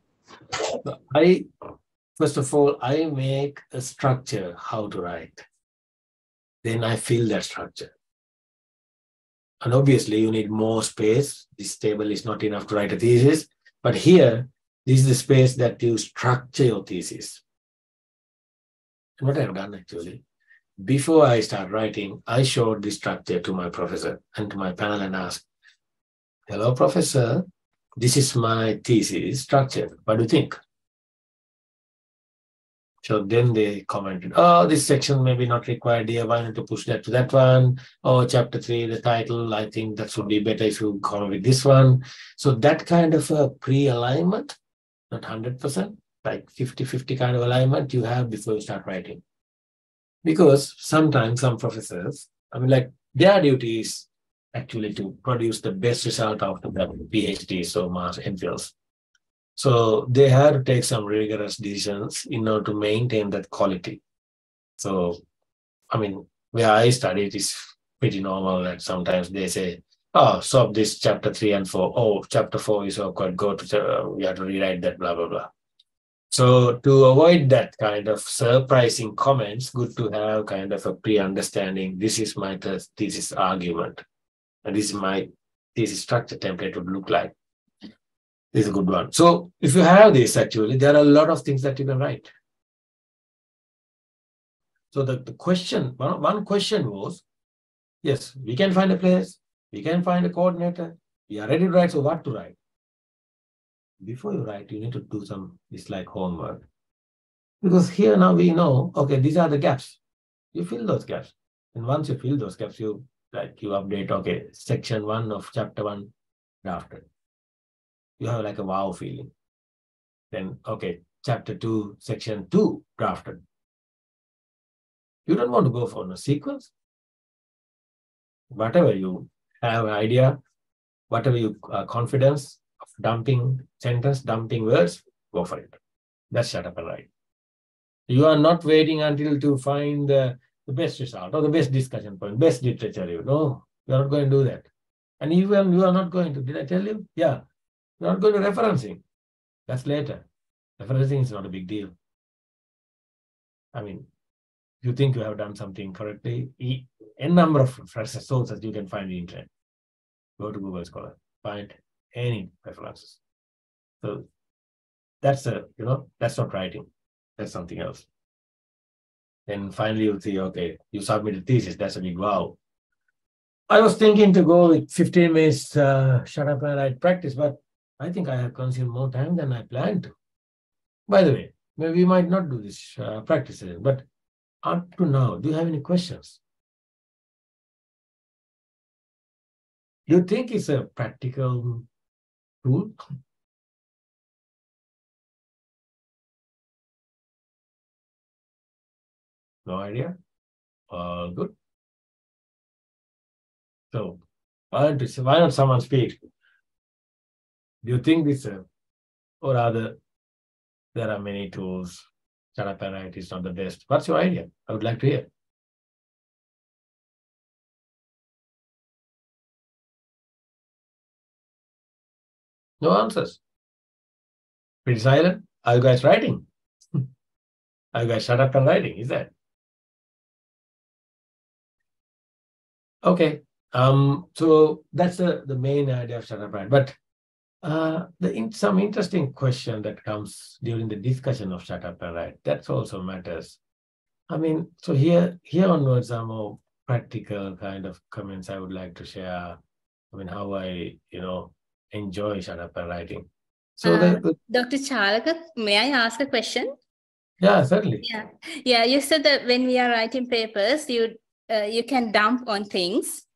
Speaker 3: first of all, I make a structure how to write. Then I fill that structure. And obviously, you need more space. This table is not enough to write a thesis. But here, this is the space that you structure your thesis. And what I've done actually, before I start writing, I showed this structure to my professor and to my panel and asked, hello, professor, this is my thesis structure. What do you think? So then they commented, oh, this section may be not required here. Why not to push that to that one? Oh, chapter 3, the title, I think that should be better if you come with this one. So that kind of a pre-alignment, not 100%, like 50-50 kind of alignment you have before you start writing. Because sometimes some professors, their duty is actually to produce the best result out of their PhDs or MPhils. So they have to take some rigorous decisions in order to maintain that quality. So, where I study, it is pretty normal that sometimes they say, oh, solve this chapter 3 and 4. Oh, chapter 4 is awkward. We have to rewrite that, blah, blah, blah. So to avoid that kind of surprising comments, good to have kind of a pre-understanding. This is my thesis argument. And this is my thesis structure template would look like. This is a good one. So if you have this, actually, there are a lot of things that you can write. So the question, one question was, yes, we can find a place, we can find a coordinator, we are ready to write, so what to write? Before you write, you need to do it's like homework. Because here now we know, okay, these are the gaps. You fill those gaps. And once you fill those gaps, you update, okay, section 1 of chapter 1 drafted. You have like a wow feeling. Then, okay, chapter 2, section 2 drafted. You don't want to go for a sequence. Whatever you have an idea, whatever you confidence of dumping sentence, dumping words, go for it. That's shut up and write. You are not waiting until to find the best result or the best discussion point, best literature review. No, you are not going to do that. And even you are not going to, did I tell you? Yeah. You are not going to referencing. That's later. Referencing is not a big deal. you think you have done something correctly, a number of sources you can find on the internet. Go to Google Scholar, find any references. So that's that's not writing. That's something else. Then finally you'll see, okay, you submitted thesis. That's a big wow. I was thinking to go with 15 minutes shut up and write practice, but I think I have consumed more time than I planned to. By the way, maybe we might not do this practice, but up to now, do you have any questions? Do you think it's a practical tool? No idea? Good. So why don't someone speak? Do you think this, or rather, there are many tools, shut up and write is not the best? What's your idea? I would like to hear. No answers. Pretty silent. Are you guys writing? Are you guys shut up and writing? Is that? Okay. So that's the main idea of shut up and write. But some interesting question that comes during the discussion of shut up and write, that also matters. I mean, so here onwards are more practical kind of comments I would like to share. I mean, how I, enjoy shut up and writing. So
Speaker 17: Dr. Chalaka, may I ask a question?
Speaker 3: Yeah, certainly.
Speaker 17: Yeah. You said that when we are writing papers, you can dump on things.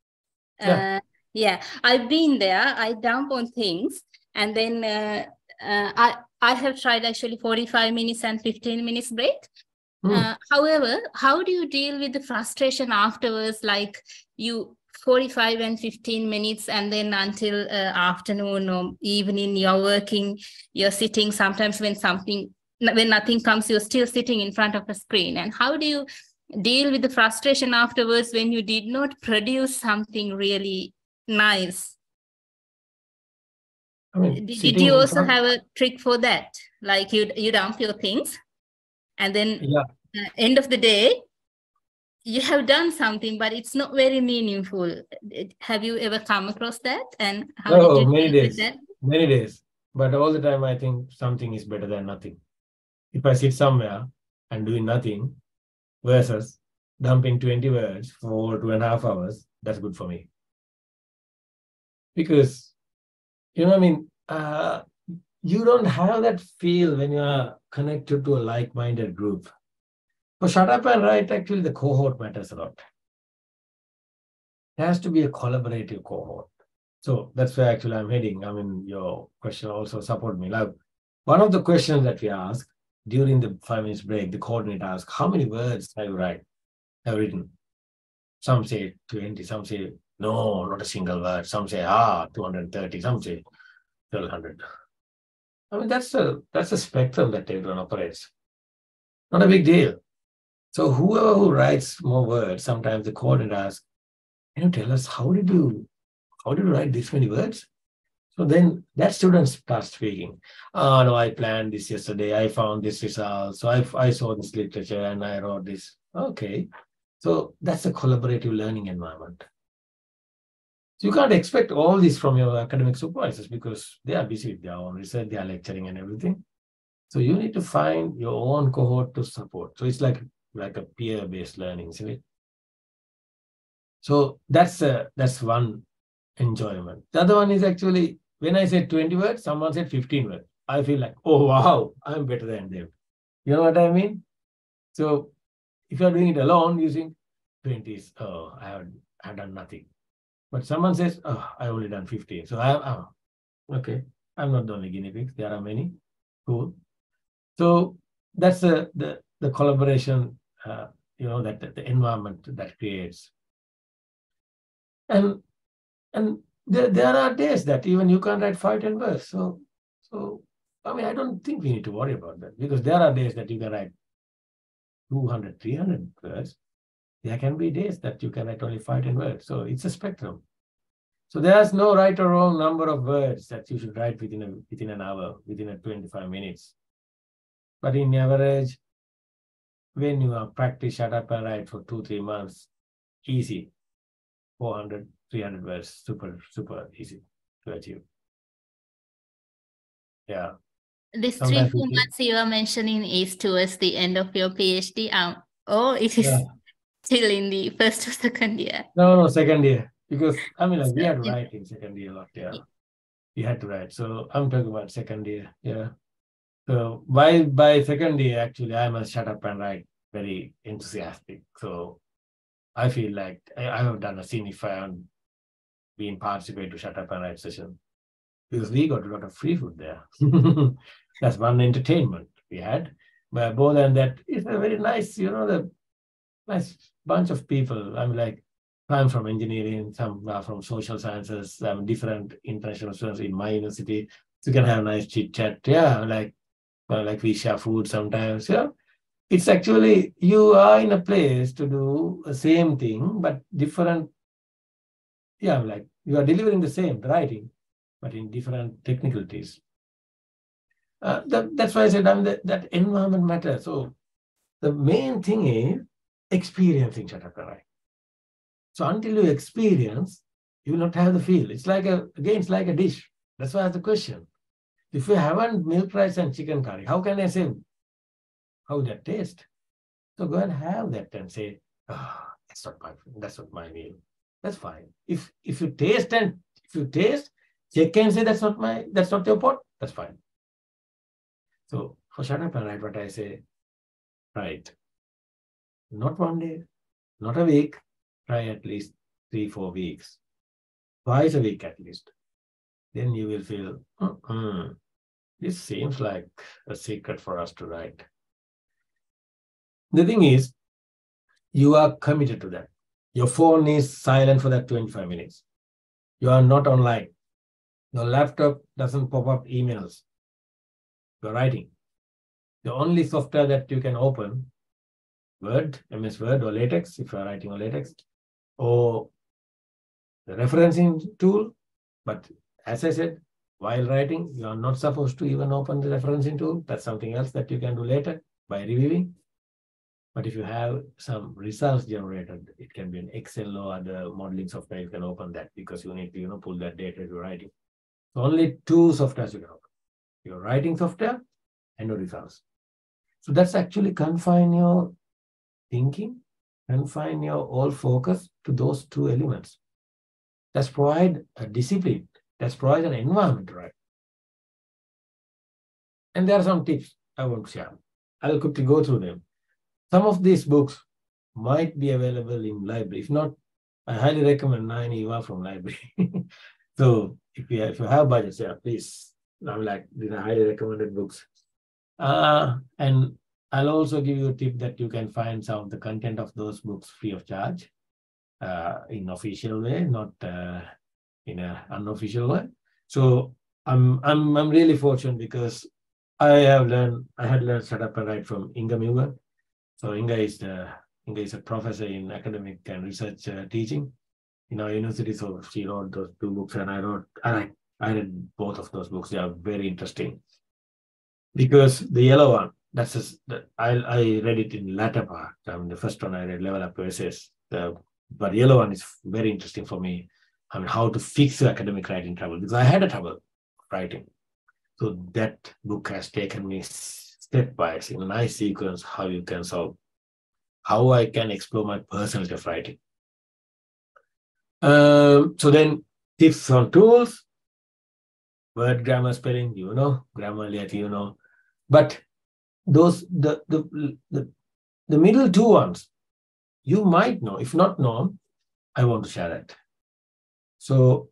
Speaker 17: Yeah, I've been there. I dump on things, and then I have tried actually 45 minutes and 15 minutes break. However, how do you deal with the frustration afterwards? Like you 45 and 15 minutes, and then until afternoon or evening, you're working, you're sitting. Sometimes when nothing comes, you're still sitting in front of a screen. And how do you deal with the frustration afterwards when you did not produce something really nice?
Speaker 3: I mean,
Speaker 17: did you also have a trick for that? Like you dump your things, and then end of the day, you have done something, but it's not very meaningful. Have you ever come across that? And how did you deal with that?
Speaker 3: Many days. But all the time, I think something is better than nothing. If I sit somewhere and doing nothing versus dumping 20 words for 2.5 hours, that's good for me. Because, you don't have that feel when you are connected to a like-minded group. For shut up and write, actually, the cohort matters a lot. It has to be a collaborative cohort. So that's where actually I'm heading. I mean, your question also support me. Like, one of the questions that we ask during the 5 minutes break, the coordinator asks, how many words have you written? Some say 20, some say, no, not a single word. Some say, 230, some say 1,200. I mean, that's a spectrum that everyone operates. Not a big deal. So whoever who writes more words, sometimes the coordinator asks, can you tell us how did you write this many words? So then that student starts speaking. No, I planned this yesterday. I found this result. So I saw this literature and I wrote this. Okay. So that's a collaborative learning environment. So you can't expect all this from your academic supervisors because they are busy with their own research, they are lecturing and everything. So you need to find your own cohort to support. So it's like a peer-based learning, isn't it? So that's one enjoyment. The other one is actually, when I said 20 words, someone said 15 words. I feel like, oh, wow, I'm better than them. You know what I mean? So if you're doing it alone using 20s, I've done nothing. But someone says, I only done 15. So okay, I'm not the only guinea pigs. There are many. Cool. So that's the collaboration, that the environment that creates. And there are days that even you can't write 5-10 words. So I mean, I don't think we need to worry about that because there are days that you can write 200, 300 words. There can be days that you can write only 5-10 words. So it's a spectrum. So there's no right or wrong number of words that you should write within an hour, within 25 minutes. But in average, when you are practice shut up and write for 2-3 months, easy. 400, 300 words, super easy to achieve. Yeah.
Speaker 17: This
Speaker 3: Sometimes
Speaker 17: 3-4 months you are mentioning is towards the end of your PhD, or it is still in the first or second year?
Speaker 3: No, second year. Because I mean, like, we had to write in second year a lot. Yeah, we had to write. So I'm talking about second year. Yeah. So by second year, actually, I must shut up and write very enthusiastic. So I feel like I have done a scene if I have been participate to shut up and write session, because we got a lot of free food there. That's one entertainment we had. But more than that, it's a very nice, the nice bunch of people. I'm like, I'm from engineering, some are from social sciences, different international students in my university. So you can have a nice chit chat. Yeah, like we share food sometimes. Yeah, it's actually, you are in a place to do the same thing, but different. Yeah, like you are delivering the same, the writing, but in different technicalities. That's why I said that environment matters. So the main thing is experiencing shut up and write. So until you experience, you will not have the feel. It's like it's like a dish. That's why I asked the question. If you haven't milk rice and chicken curry, how can I say how that taste? So go and have that and say, that's not my meal. That's fine. If you taste, check and say that's not your pot, that's fine. So for shut up and write, what I say, right. Not one day, not a week, try at least 3-4 weeks. Twice a week at least. Then you will feel, this seems like a secret for us to write. The thing is, you are committed to that. Your phone is silent for that 25 minutes. You are not online. Your laptop doesn't pop up emails. You're writing. The only software that you can open, Word, MS Word or LaTeX, if you're writing on LaTeX, or the referencing tool. But as I said, while writing, you are not supposed to even open the referencing tool. That's something else that you can do later by reviewing. But if you have some results generated, it can be an Excel or other modeling software, you can open that because you need to pull that data if you're writing. So only 2 softwares you can open. Your writing software and your results. So that's actually confine your thinking, confine your all focus to those 2 elements. That's provide a discipline. That's provide an environment, right? And there are some tips I want to share. I'll quickly go through them. Some of these books might be available in library. If not, I highly recommend 9 EVA from library. So if you have budget, yeah, please. These are highly recommended books. And I'll also give you a tip that you can find some of the content of those books free of charge in official way, not in an unofficial way. So I'm really fortunate because I had learned shut up and write from Inga Muger. So Inga is a professor in academic and research teaching in our university. So she wrote those 2 books, and I read both of those books. They are very interesting. Because the yellow one, I read it in latter part. The first one I read, Level Up Essays. But yellow one is very interesting for me. How to fix your academic writing trouble, because I had a trouble writing. So that book has taken me stepwise in a nice sequence how you can solve, how I can explore my personality of writing. So then tips on tools, word, grammar, spelling, Grammarly, But those the middle 2 ones, you might know. If not known, I want to share that. So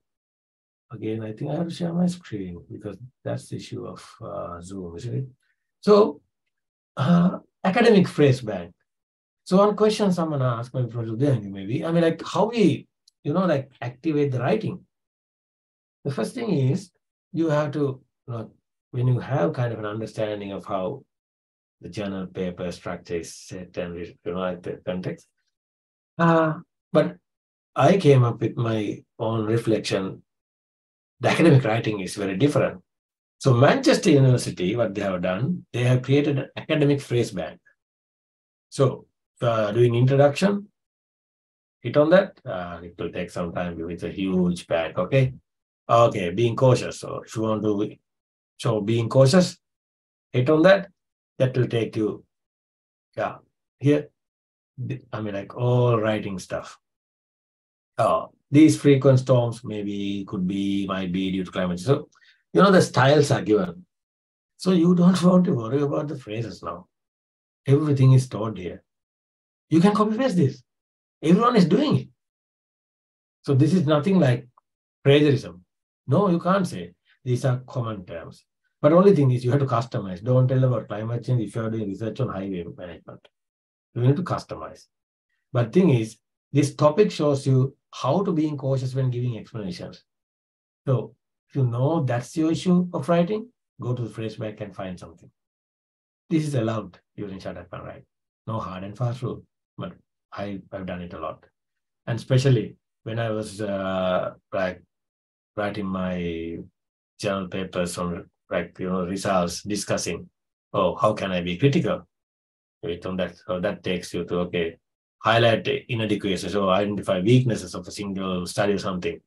Speaker 3: again, I think I have to share my screen because that's the issue of Zoom, isn't it? So academic phrase bank. So one question someone asked, maybe, how we, activate the writing. The first thing is you have to, when you have kind of an understanding of how the journal paper structure is set and, the context. But I came up with my own reflection. The academic writing is very different. So Manchester University, what they have done, they have created an academic phrase bank. So doing introduction, hit on that. It will take some time with a huge pack. Okay. Okay. Being cautious. So if you want to show being cautious, hit on that. That will take you. Yeah. Here. I mean, like all writing stuff. These frequent storms might be due to climate change. So, the styles are given. So you don't want to worry about the phrases now. Everything is stored here. You can copy paste this. Everyone is doing it. So this is nothing like plagiarism. No, you can't say. These are common terms. But only thing is you have to customize. Don't tell about climate change if you are doing research on highway management. You need to customize. But thing is, this topic shows you how to be cautious when giving explanations. So if you know that's your issue of writing, go to the phrase bank and find something. This is allowed using Shut Up and Write. No hard and fast rule, but I've done it a lot. And especially when I was writing my journal papers on results, discussing, how can I be critical? On that, so that takes you to, highlight inadequacies or identify weaknesses of a single study or something.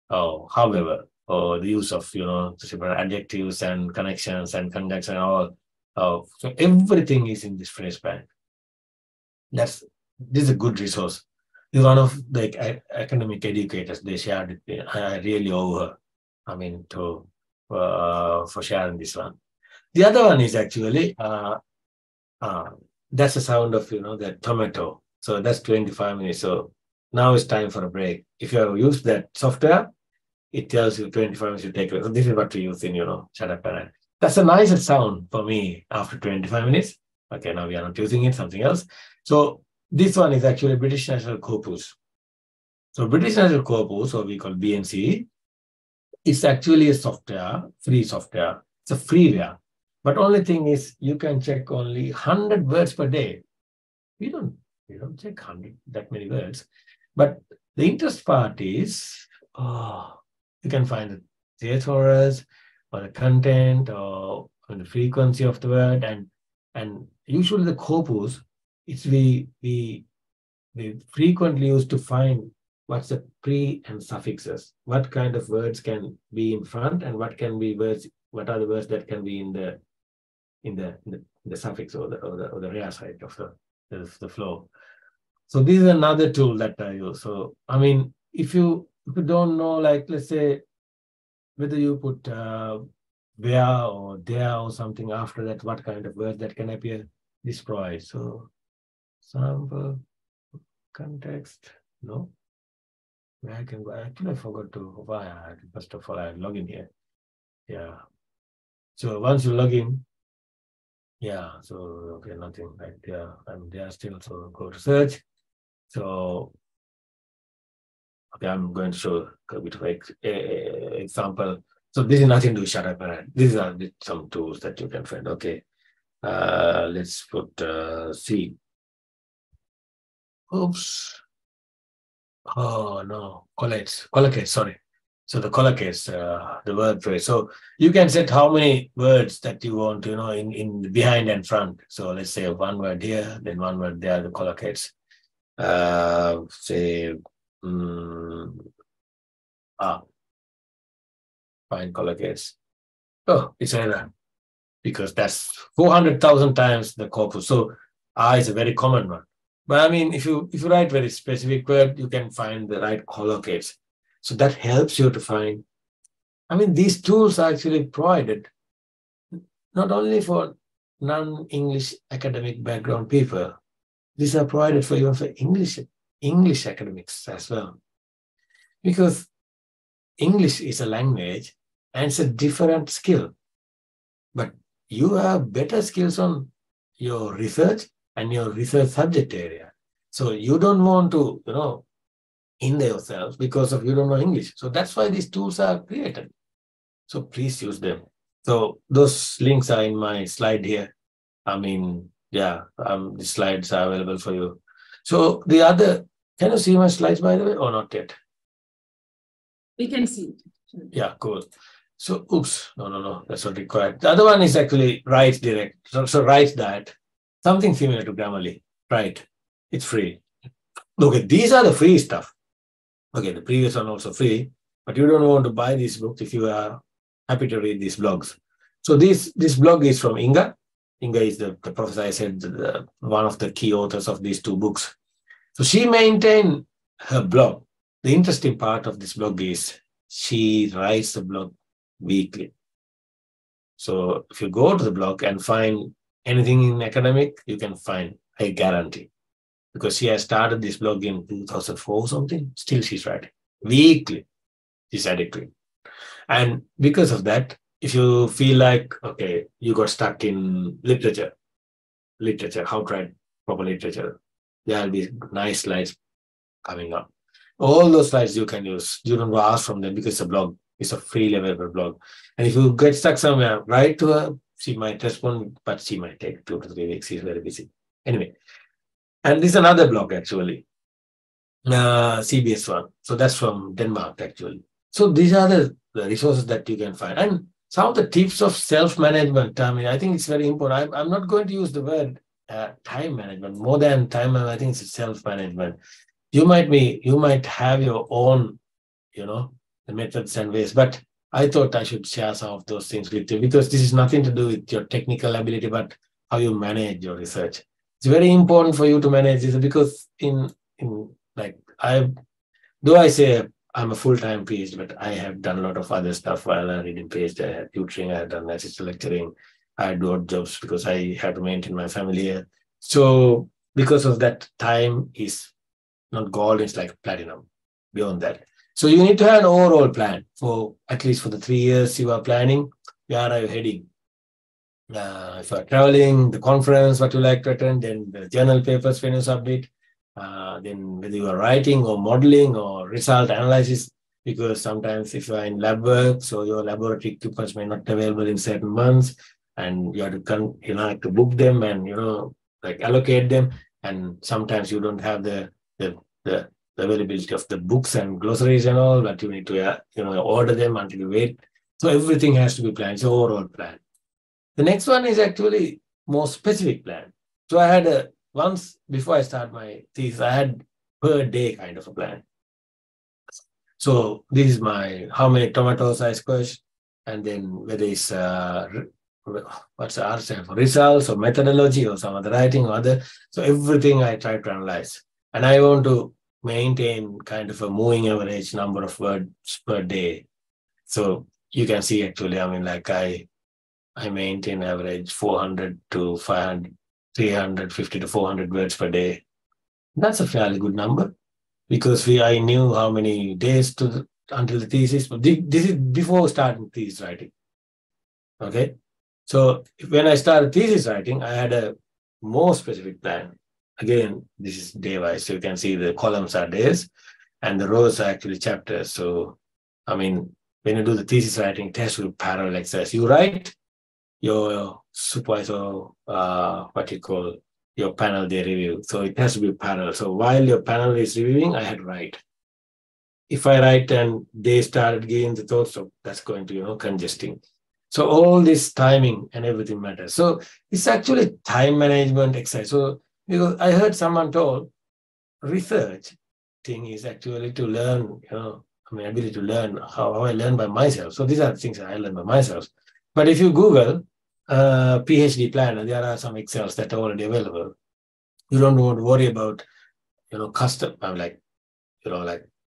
Speaker 3: However, or the use of, different adjectives and connections and conjunctions and all. So everything is in this phrase bank. This is a good resource. This is one of the academic educators, they shared it. I really owe her, for sharing this one. The other one is actually, that's the sound of, the tomato. So that's 25 minutes. So now it's time for a break. If you have used that software, it tells you 25 minutes you take it. So this is what we use in, Shut Up and Write. That's a nicer sound for me after 25 minutes. Okay, now we are not using it, something else. So this one is actually British National Corpus. So British National Corpus, or we call BNC, is actually a software, free software. It's a freeware. But only thing is you can check only 100 words per day. We don't check that many words. But the interest part is, you can find the thesaurus or the content or the frequency of the word. And usually the corpus, it's we frequently use to find what's the pre and suffixes, what kind of words can be in front and what can be words, what are the words that can be in the suffix or the rear side of the flow. So this is another tool that I use. So if you don't know, like let's say whether you put where or there or something after that, what kind of words that can appear, destroy. So sample, context, no. Where I can go. Actually, I forgot to first of all I log in here. Yeah. So once you log in, yeah. So okay, nothing right there. I'm there still. So go to search. So okay, I'm going to show a bit of example. So this is nothing to Shut Up and Write. These are some tools that you can find. Okay. Let's put C. Oops. Oh no, collocates, sorry. So the collocates, the word phrase. So you can set how many words that you want to, in behind and front. So let's say one word here, then one word there, the collocates. Say, find collocates. Oh, it's an error because that's 400,000 times the corpus. So is a very common one. But if you write very specific word, you can find the right collocates. So that helps you to find. These tools are actually provided not only for non-English academic background people. These are provided for even for English academics as well. Because English is a language and it's a different skill. But you have better skills on your research and your research subject area. So you don't want to, hinder yourself because of you don't know English. So that's why these tools are created. So please use them. So those links are in my slide here. The slides are available for you. So the other, can you see my slides by the way or not yet?
Speaker 2: We can see it.
Speaker 3: Yeah, cool. So, oops, no, that's not required. The other one is actually write direct. So write that. Something similar to Grammarly. Right. It's free. Okay, these are the free stuff. Okay, the previous one also free, but you don't want to buy these books if you are happy to read these blogs. So this blog is from Inga. Inga is the professor I said, one of the key authors of these two books. So she maintained her blog. The interesting part of this blog is she writes the blog weekly. So if you go to the blog and find anything in academic, you can find, I guarantee. Because she has started this blog in 2004 or something, still she's writing. Weekly, she's addicted. And because of that, if you feel like, okay, you got stuck in literature, how to write proper literature, there'll be nice slides coming up. All those slides you can use. You don't ask from them because it's a blog. It's a freely available blog. And if you get stuck somewhere, write to her. She might respond, but she might take 2 to 3 weeks. She's very busy. Anyway, and this is another blog actually, CBS one. So that's from Denmark actually. So these are the resources that you can find. And some of the tips of self-management, I mean, I think it's very important. I'm not going to use the word time management. More than time, I think it's self-management. You might have your own, the methods and ways, but I thought I should share some of those things with you because this is nothing to do with your technical ability, but how you manage your research. It's very important for you to manage this because though I say I'm a full-time PhD, but I have done a lot of other stuff while I'm reading PhD. I had tutoring, I had done assistant lecturing, I had odd jobs because I had to maintain my family here. So because of that, time is not gold, it's like platinum, beyond that. So you need to have an overall plan for at least for the 3 years you are planning. Where are you heading? If you are traveling, the conference, what you like to attend, then the journal papers when you submit, then whether you are writing or modeling or result analysis, because sometimes if you are in lab work, so your laboratory equipments may not be available in certain months, and you have to have to book them and allocate them, and sometimes you don't have the availability of the books and glossaries and all, but you need to order them until you wait. So everything has to be planned. It's an overall plan. The next one is actually more specific plan. So I had once before I start my thesis, I had per day kind of a plan. So this is my how many tomatoes I squash, and then whether it's what's the R stand for, results or methodology or some other writing or other. So everything I try to analyze, and I want to maintain kind of a moving average number of words per day. So you can see actually, I maintain average 400 to 500, 350 to 400 words per day. That's a fairly good number because I knew how many days until the thesis. But this is before starting thesis writing. Okay. So when I started thesis writing, I had a more specific plan. Again, this is day-wise. So you can see the columns are days and the rows are actually chapters. So, when you do the thesis writing, it has to be parallel exercise. You write, your supervisor, your panel, they review. So it has to be parallel. So while your panel is reviewing, I had to write. If I write and they started giving the thoughts, so that's going to, congesting. So all this timing and everything matters. So it's actually time management exercise. So because I heard someone told research thing is actually to learn, ability to learn how I learn by myself. So these are things that I learn by myself. But if you Google PhD planner, there are some Excels that are already available. You don't want to worry about, custom,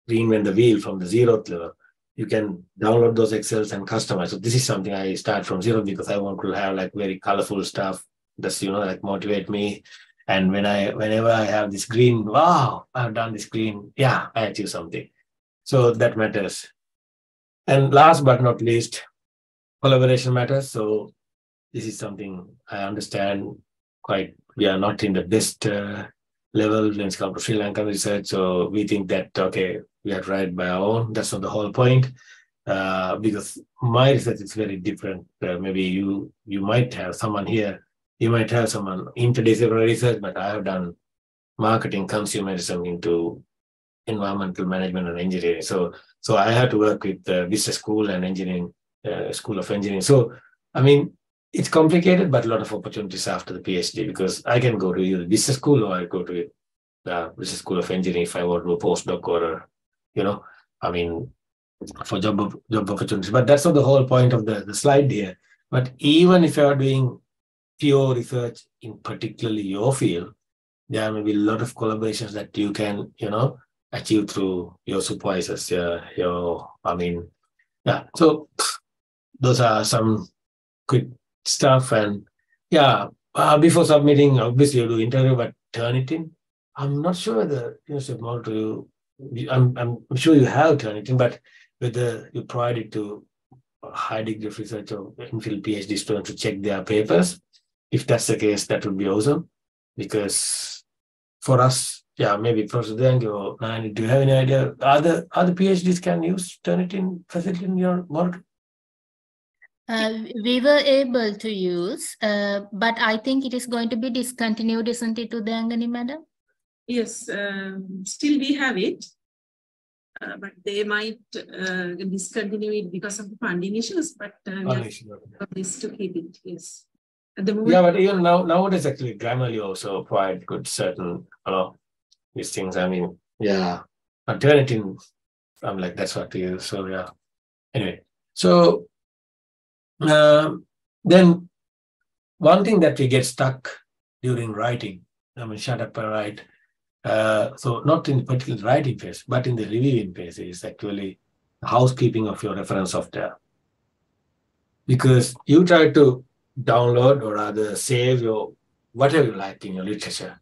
Speaker 3: reinvent the wheel from the 0th level. You can download those Excels and customize. So this is something I start from zero because I want to have very colorful stuff that's, motivate me. And whenever I have this green, wow, I've done this green. Yeah, I achieve something. So that matters. And last but not least, collaboration matters. So this is something I understand quite. We are not in the best level when it comes to Sri Lankan research. So we think that, okay, we have to write by our own. That's not the whole point. Because my research is very different. Maybe you might have someone here, you might have someone interdisciplinary research, but I have done marketing, consumerism into environmental management and engineering. So I had to work with business school and engineering, School of Engineering. So, it's complicated, but a lot of opportunities after the PhD, because I can go to either business school or I go to the business school of engineering if I want to do a postdoc or, I mean, for job opportunities. But that's not the whole point of the slide here. But even if you are doing pure research in particularly your field, there may be a lot of collaborations that you can, achieve through your supervisors. So those are some quick stuff. And before submitting, obviously you do interview, but Turnitin, I'm not sure whether University of Malta, I'm sure you have Turnitin, but whether you provide it to high degree of research or MPhil PhD students to check their papers. If that's the case, that would be awesome. Because for us, maybe Professor Deangi or Nani, do you have any idea? Other PhDs can use Turnitin facility in your Malta?
Speaker 17: We were able to use, but I think it is going to be discontinued, isn't it, Udayangani, madam?
Speaker 2: Yes, still we have it, but they might discontinue it because of the funding issues, but this to keep it, yes. At the moment,
Speaker 3: but even nowadays, actually, Grammarly also provide good certain, these things. I mean, but Turnitin, I'm like, that's what to use. So, anyway. So, then one thing that we get stuck during writing, shut up and write. So not in particular writing phase, but in the reviewing phase is actually housekeeping of your reference software. Because you try to download or rather save your whatever you like in your literature,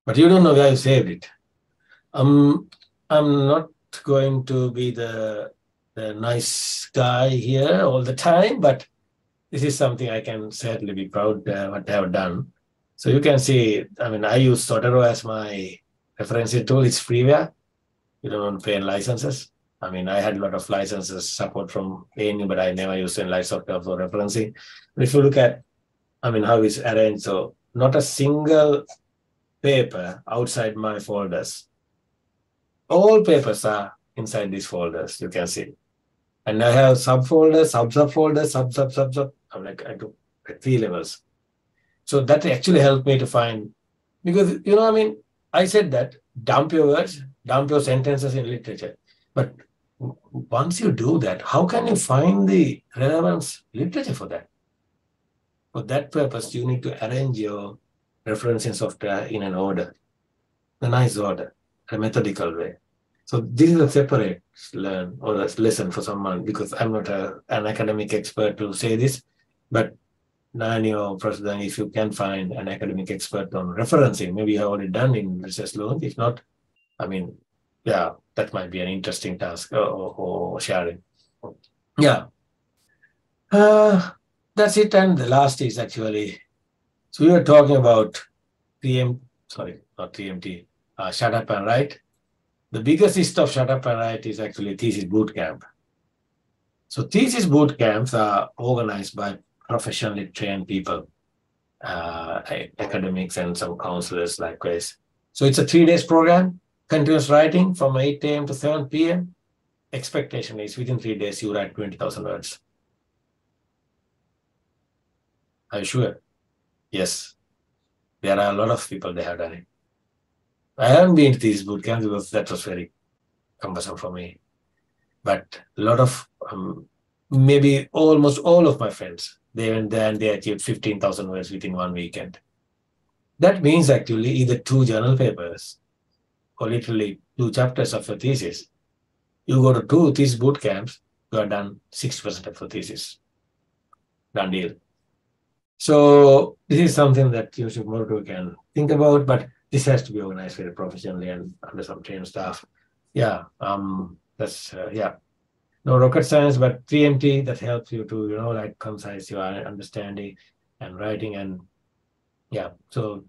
Speaker 3: but you don't know where you saved it. I'm not going to be the nice guy here all the time, but this is something I can certainly be proud what I have done. So you can see, I use Sotero as my referencing tool. It's freeware. You don't pay licenses. I had a lot of licenses support from ANU, but I never used any software for referencing. But if you look at, how it's arranged, so not a single paper outside my folders. All papers are inside these folders, you can see. And I have subfolders, subfolders, sub. I do at 3 levels. So that actually helped me to find, because, I said that dump your words, dump your sentences in literature. But once you do that, how can you find the relevance literature for that? For that purpose, you need to arrange your referencing software in an order, a nice order, a methodical way. So this is a separate learn or a lesson for someone, because I'm not an academic expert to say this, but Nani or Professor Dang, if you can find an academic expert on referencing, maybe you have already done in research loan. If not, that might be an interesting task or sharing. That's it. And the last is actually, so we were talking about shut up and write. The biggest list of shut up and write is actually thesis bootcamp. So thesis bootcamps are organized by professionally trained people, academics and some counselors likewise. So it's a 3 days program, continuous writing from 8 a.m. to 7 p.m. Expectation is within 3 days, you write 20,000 words. Are you sure? Yes. There are a lot of people that have done it. I haven't been to these bootcamps because that was very cumbersome for me. But a lot of, maybe almost all of my friends, they went there and they achieved 15,000 words within 1 weekend. That means actually either 2 journal papers or literally 2 chapters of your thesis. You go to 2 thesis boot camps, you are done 60% of your thesis. Done deal. So this is something that University of Malta can think about, but this has to be organized very professionally and under some trained staff. No rocket science, but 3MT that helps you to, concise your understanding and writing. And so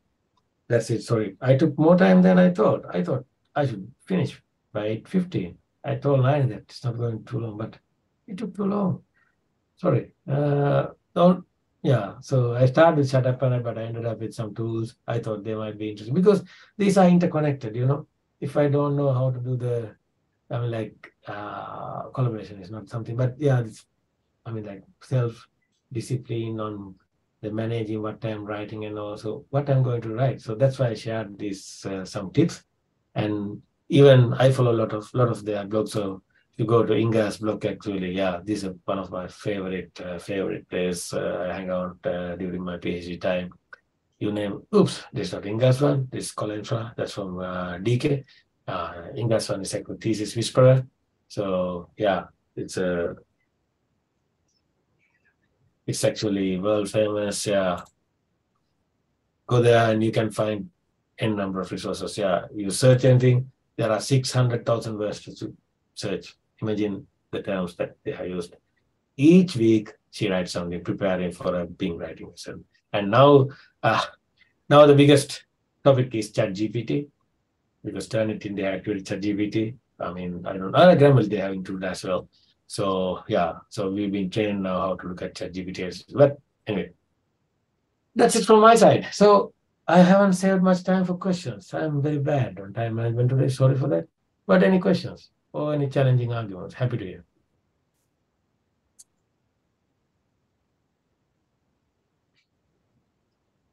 Speaker 3: that's it. Sorry, I took more time than I thought. I thought I should finish by 8:15. I told Nine that it's not going too long, but it took too long. Sorry. So I started with Shut Up and Write, but I ended up with some tools. I thought they might be interesting because these are interconnected, If I don't know how to do the, collaboration is not something, but self-discipline on the managing what I'm writing and also what I'm going to write. So that's why I shared these some tips. And even I follow a lot of their blogs. So if you go to Inga's blog, actually, yeah, this is one of my favorite place. I hang out during my PhD time. You name, oops, this is not Inga's one. This is Colentra. That's from DK. Inga's one is like thesis whisperer. So yeah, it's actually world famous. Yeah, go there and you can find n number of resources. Yeah, you search anything, there are 600,000 words to search. Imagine the terms that they have used. Each week she writes something, preparing for a Bing writing lesson. And now the biggest topic is ChatGPT, because Turnitin they activate ChatGPT. I mean, I don't know, other grammars they have included as well. So yeah, so we've been trained now how to look at ChatGPT. But anyway, that's it from my side. So I haven't saved much time for questions. I'm very bad on time management today. Sorry for that. But any questions or any challenging arguments? Happy to hear.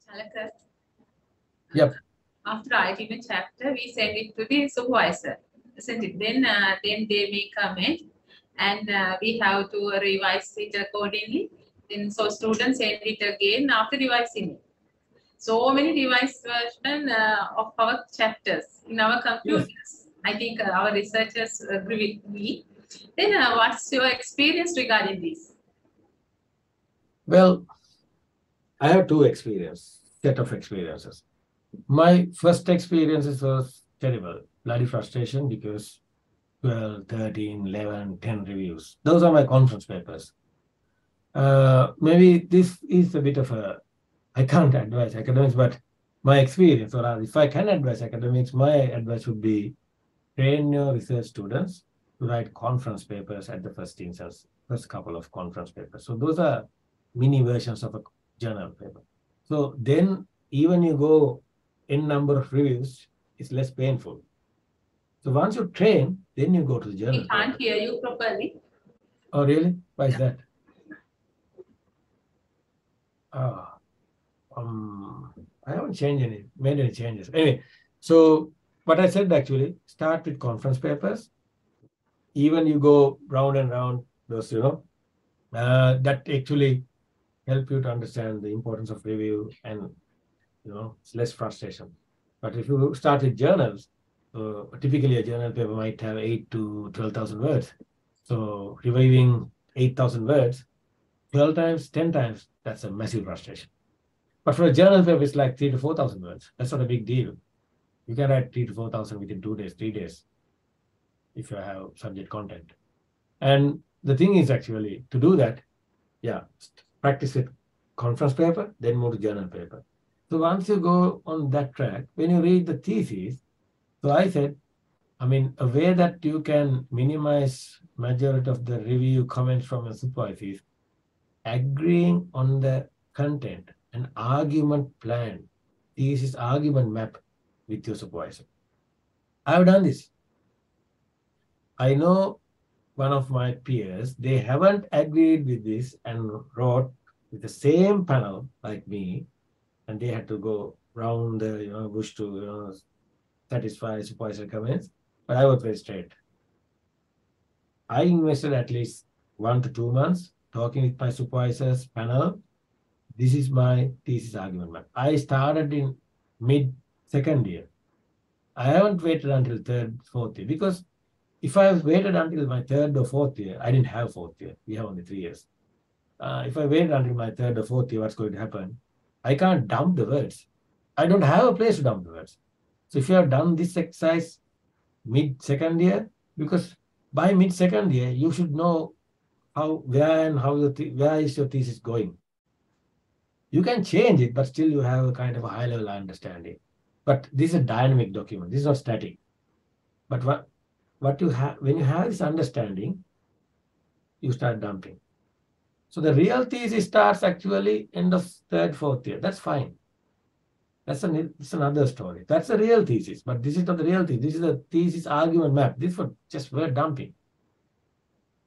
Speaker 1: Chalaka,
Speaker 3: Yep.
Speaker 1: after writing a chapter, we send it to the supervisor, isn't it? Then they make comment, and we have to revise it accordingly. Then so students send it again after revising it. So many revised version of our chapters in our computers. Yes. I think our researchers agree with me. Then what's your experience regarding this?
Speaker 3: Well, I have set of experiences. My first experiences was terrible, bloody frustration, because 12, 13, 11, 10 reviews. Those are my conference papers. Maybe this is a bit of a, I can't advise academics, but my experience, or if I can advise academics, my advice would be train your research students to write conference papers at the first instance, first couple of conference papers. So those are mini versions of a journal paper. So then even you go n number of reviews, it's less painful. So once you train, then you go to the journal.
Speaker 1: We can't hear you properly.
Speaker 3: Oh, really? Why is that? I haven't made any changes. Anyway, so what I said actually, start with conference papers. Even you go round and round those, that actually help you to understand the importance of review and, it's less frustration. But if you start with journals, typically a journal paper might have 8 to 12,000 words. So reviewing 8,000 words, 12 times, 10 times, that's a massive frustration. But for a journal paper, it's like 3 to 4,000 words. That's not a big deal. You can write 3 to 4,000 within 2 days, 3 days, if you have subject content. And the thing is actually, to do that, practice with conference paper, then move to journal paper. So once you go on that track, when you read the thesis, so I said, a way that you can minimize majority of the review comments from a supervisor is agreeing on the content, an argument plan, thesis argument map with your supervisor. I've done this. I know one of my peers, they haven't agreed with this and wrote with the same panel like me, and they had to go round the bush to satisfy supervisor comments. But I was very straight. I invested at least 1 to 2 months talking with my supervisor's panel. This is my thesis argument map. I started in mid-second year. I haven't waited until third, fourth year, because if I waited until my third or fourth year, I didn't have fourth year. We have only 3 years. If I waited until my third or fourth year, what's going to happen? I can't dump the words. I don't have a place to dump the words. So if you have done this exercise mid-second year, because by mid-second year, you should know where is your thesis going. You can change it, but still you have a kind of a high-level understanding. But this is a dynamic document. This is not static. But what you have, when you have this understanding, you start dumping. So the real thesis starts actually end of third, fourth year. That's fine. It's another story. That's a real thesis, but this is not the real thesis. This is a thesis argument map. This is for just word dumping.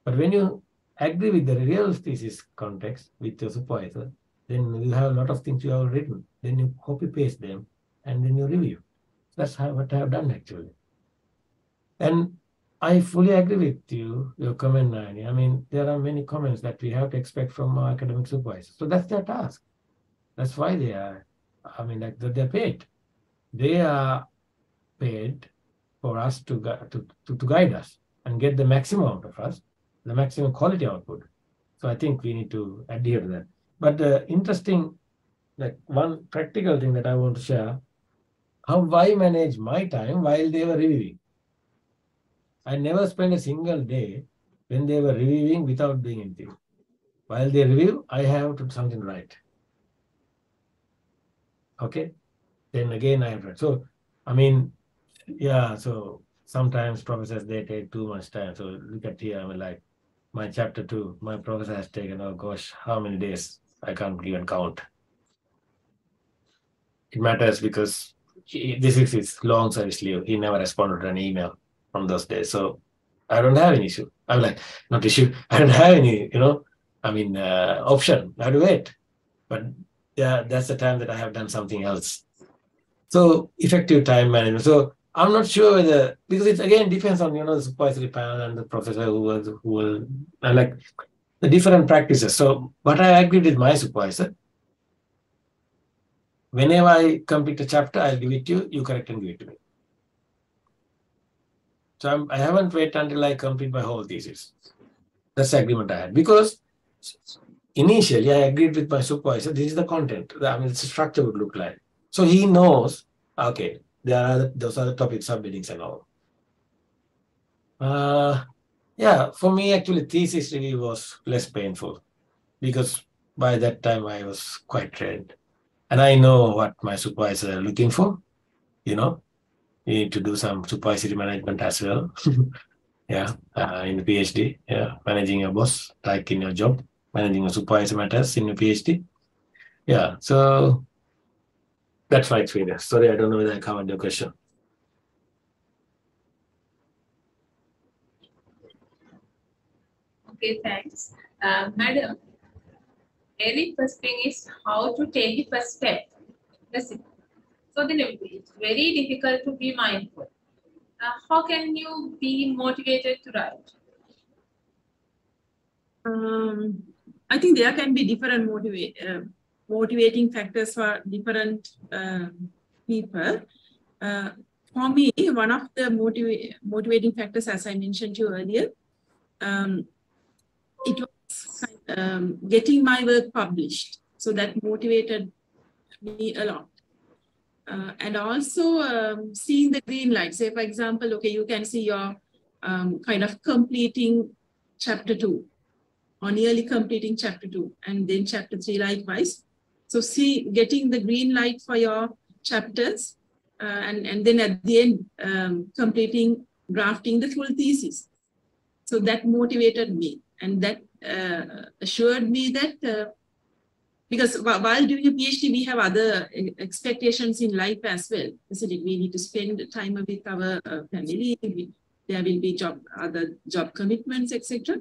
Speaker 3: But when you agree with the real thesis context with your supervisor, then you have a lot of things you have written. Then you copy paste them and then you review. That's what I have done actually. And I fully agree with you, your comment, Nani. I mean, there are many comments that we have to expect from our academic supervisors. So that's their task. That's why they are, I mean, like they're paid. They are paid for us to guide us and get the maximum out of us, the maximum quality output. So I think we need to adhere to that. But the interesting, like one practical thing that I want to share, how I manage my time while they were reviewing. I never spent a single day when they were reviewing without doing anything. While they review, I have to do something right. Okay? Then again, I have to. So, I mean, yeah, so sometimes professors, they take too much time. So look at here, I mean, like my chapter 2, my professor has taken, oh gosh, how many days? I can't even count. It matters because this is his long service leave. He never responded to an email from those days. So I don't have any issue. I'm like, not issue. I don't have any, option. I have to wait. But yeah, that's the time that I have done something else. So effective time management. So I'm not sure whether, because it again depends on, the supervisory panel and the professor who will like the different practices. So, but I agreed with my supervisor. Whenever I complete a chapter, I'll give it to you, you correct and give it to me. So I haven't waited until I complete my whole thesis. That's the agreement I had. Because initially I agreed with my supervisor, this is the content. I mean, it's a structure would look like. So he knows, okay, those are the topic subheadings and all. Yeah, for me, actually, thesis review was less painful because by that time I was quite trained. And I know what my supervisors are looking for. You need to do some supervisory management as well. Yeah, in the PhD, yeah, managing your boss, like in your job, managing your supervisor matters in your PhD. Yeah, so that's my experience. Sorry, I don't know whether I covered your question.
Speaker 1: Okay, thanks. Madam, very first thing is how to take the first step. That's it. So then it's very difficult to be mindful. How can you be motivated to write?
Speaker 2: I think there can be different motivating factors for different people. For me, one of the motivating factors, as I mentioned to you earlier, it was getting my work published. So that motivated me a lot. And also seeing the green light. Say, for example, okay, you can see your kind of completing chapter 2 or nearly completing chapter 2 and then chapter 3 likewise. So getting the green light for your chapters and then at the end drafting the full thesis. So that motivated me and that assured me that because while doing a PhD, we have other expectations in life as well, isn't it? We need to spend time with our family. There will be other job commitments, etc.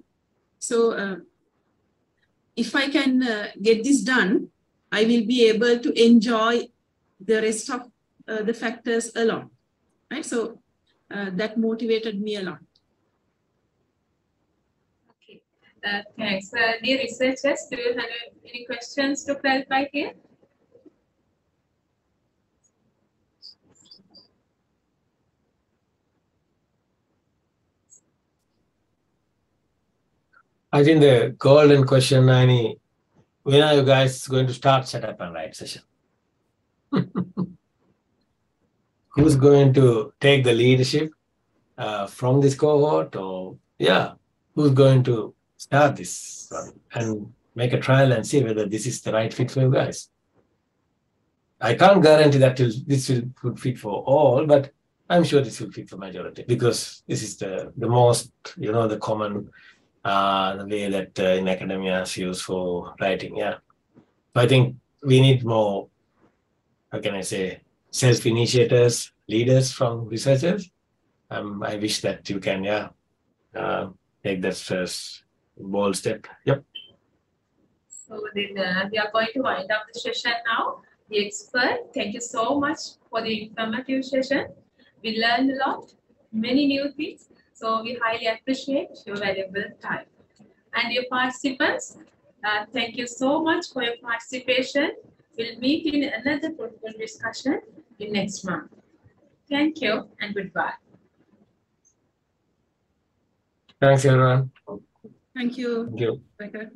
Speaker 2: So if I can get this done, I will be able to enjoy the rest of the factors along, right? So that motivated me a lot.
Speaker 1: Thanks. Dear researchers, do you have any questions to clarify here?
Speaker 3: I think the golden question, Nani, when are you guys going to start Shut Up and Write session? Who's going to take the leadership from this cohort? Or, yeah, who's going to start this one and make a trial and see whether this is the right fit for you guys? I can't guarantee that this will fit for all, but I'm sure this will fit for majority because this is the most, the common the way that in academia is used for writing. Yeah. So I think we need more, how can I say, self-initiators, leaders from researchers. I wish that you can, take that first bold step. Yep.
Speaker 1: So then we are going to wind up the session now. The expert, thank you so much for the informative session. We learned a lot, many new things. So we highly appreciate your valuable time. And your participants, thank you so much for your participation. We'll meet in another fruitful discussion in next month. Thank you and goodbye.
Speaker 3: Thanks, everyone.
Speaker 2: Thank you.
Speaker 3: Thank you.
Speaker 2: Bye.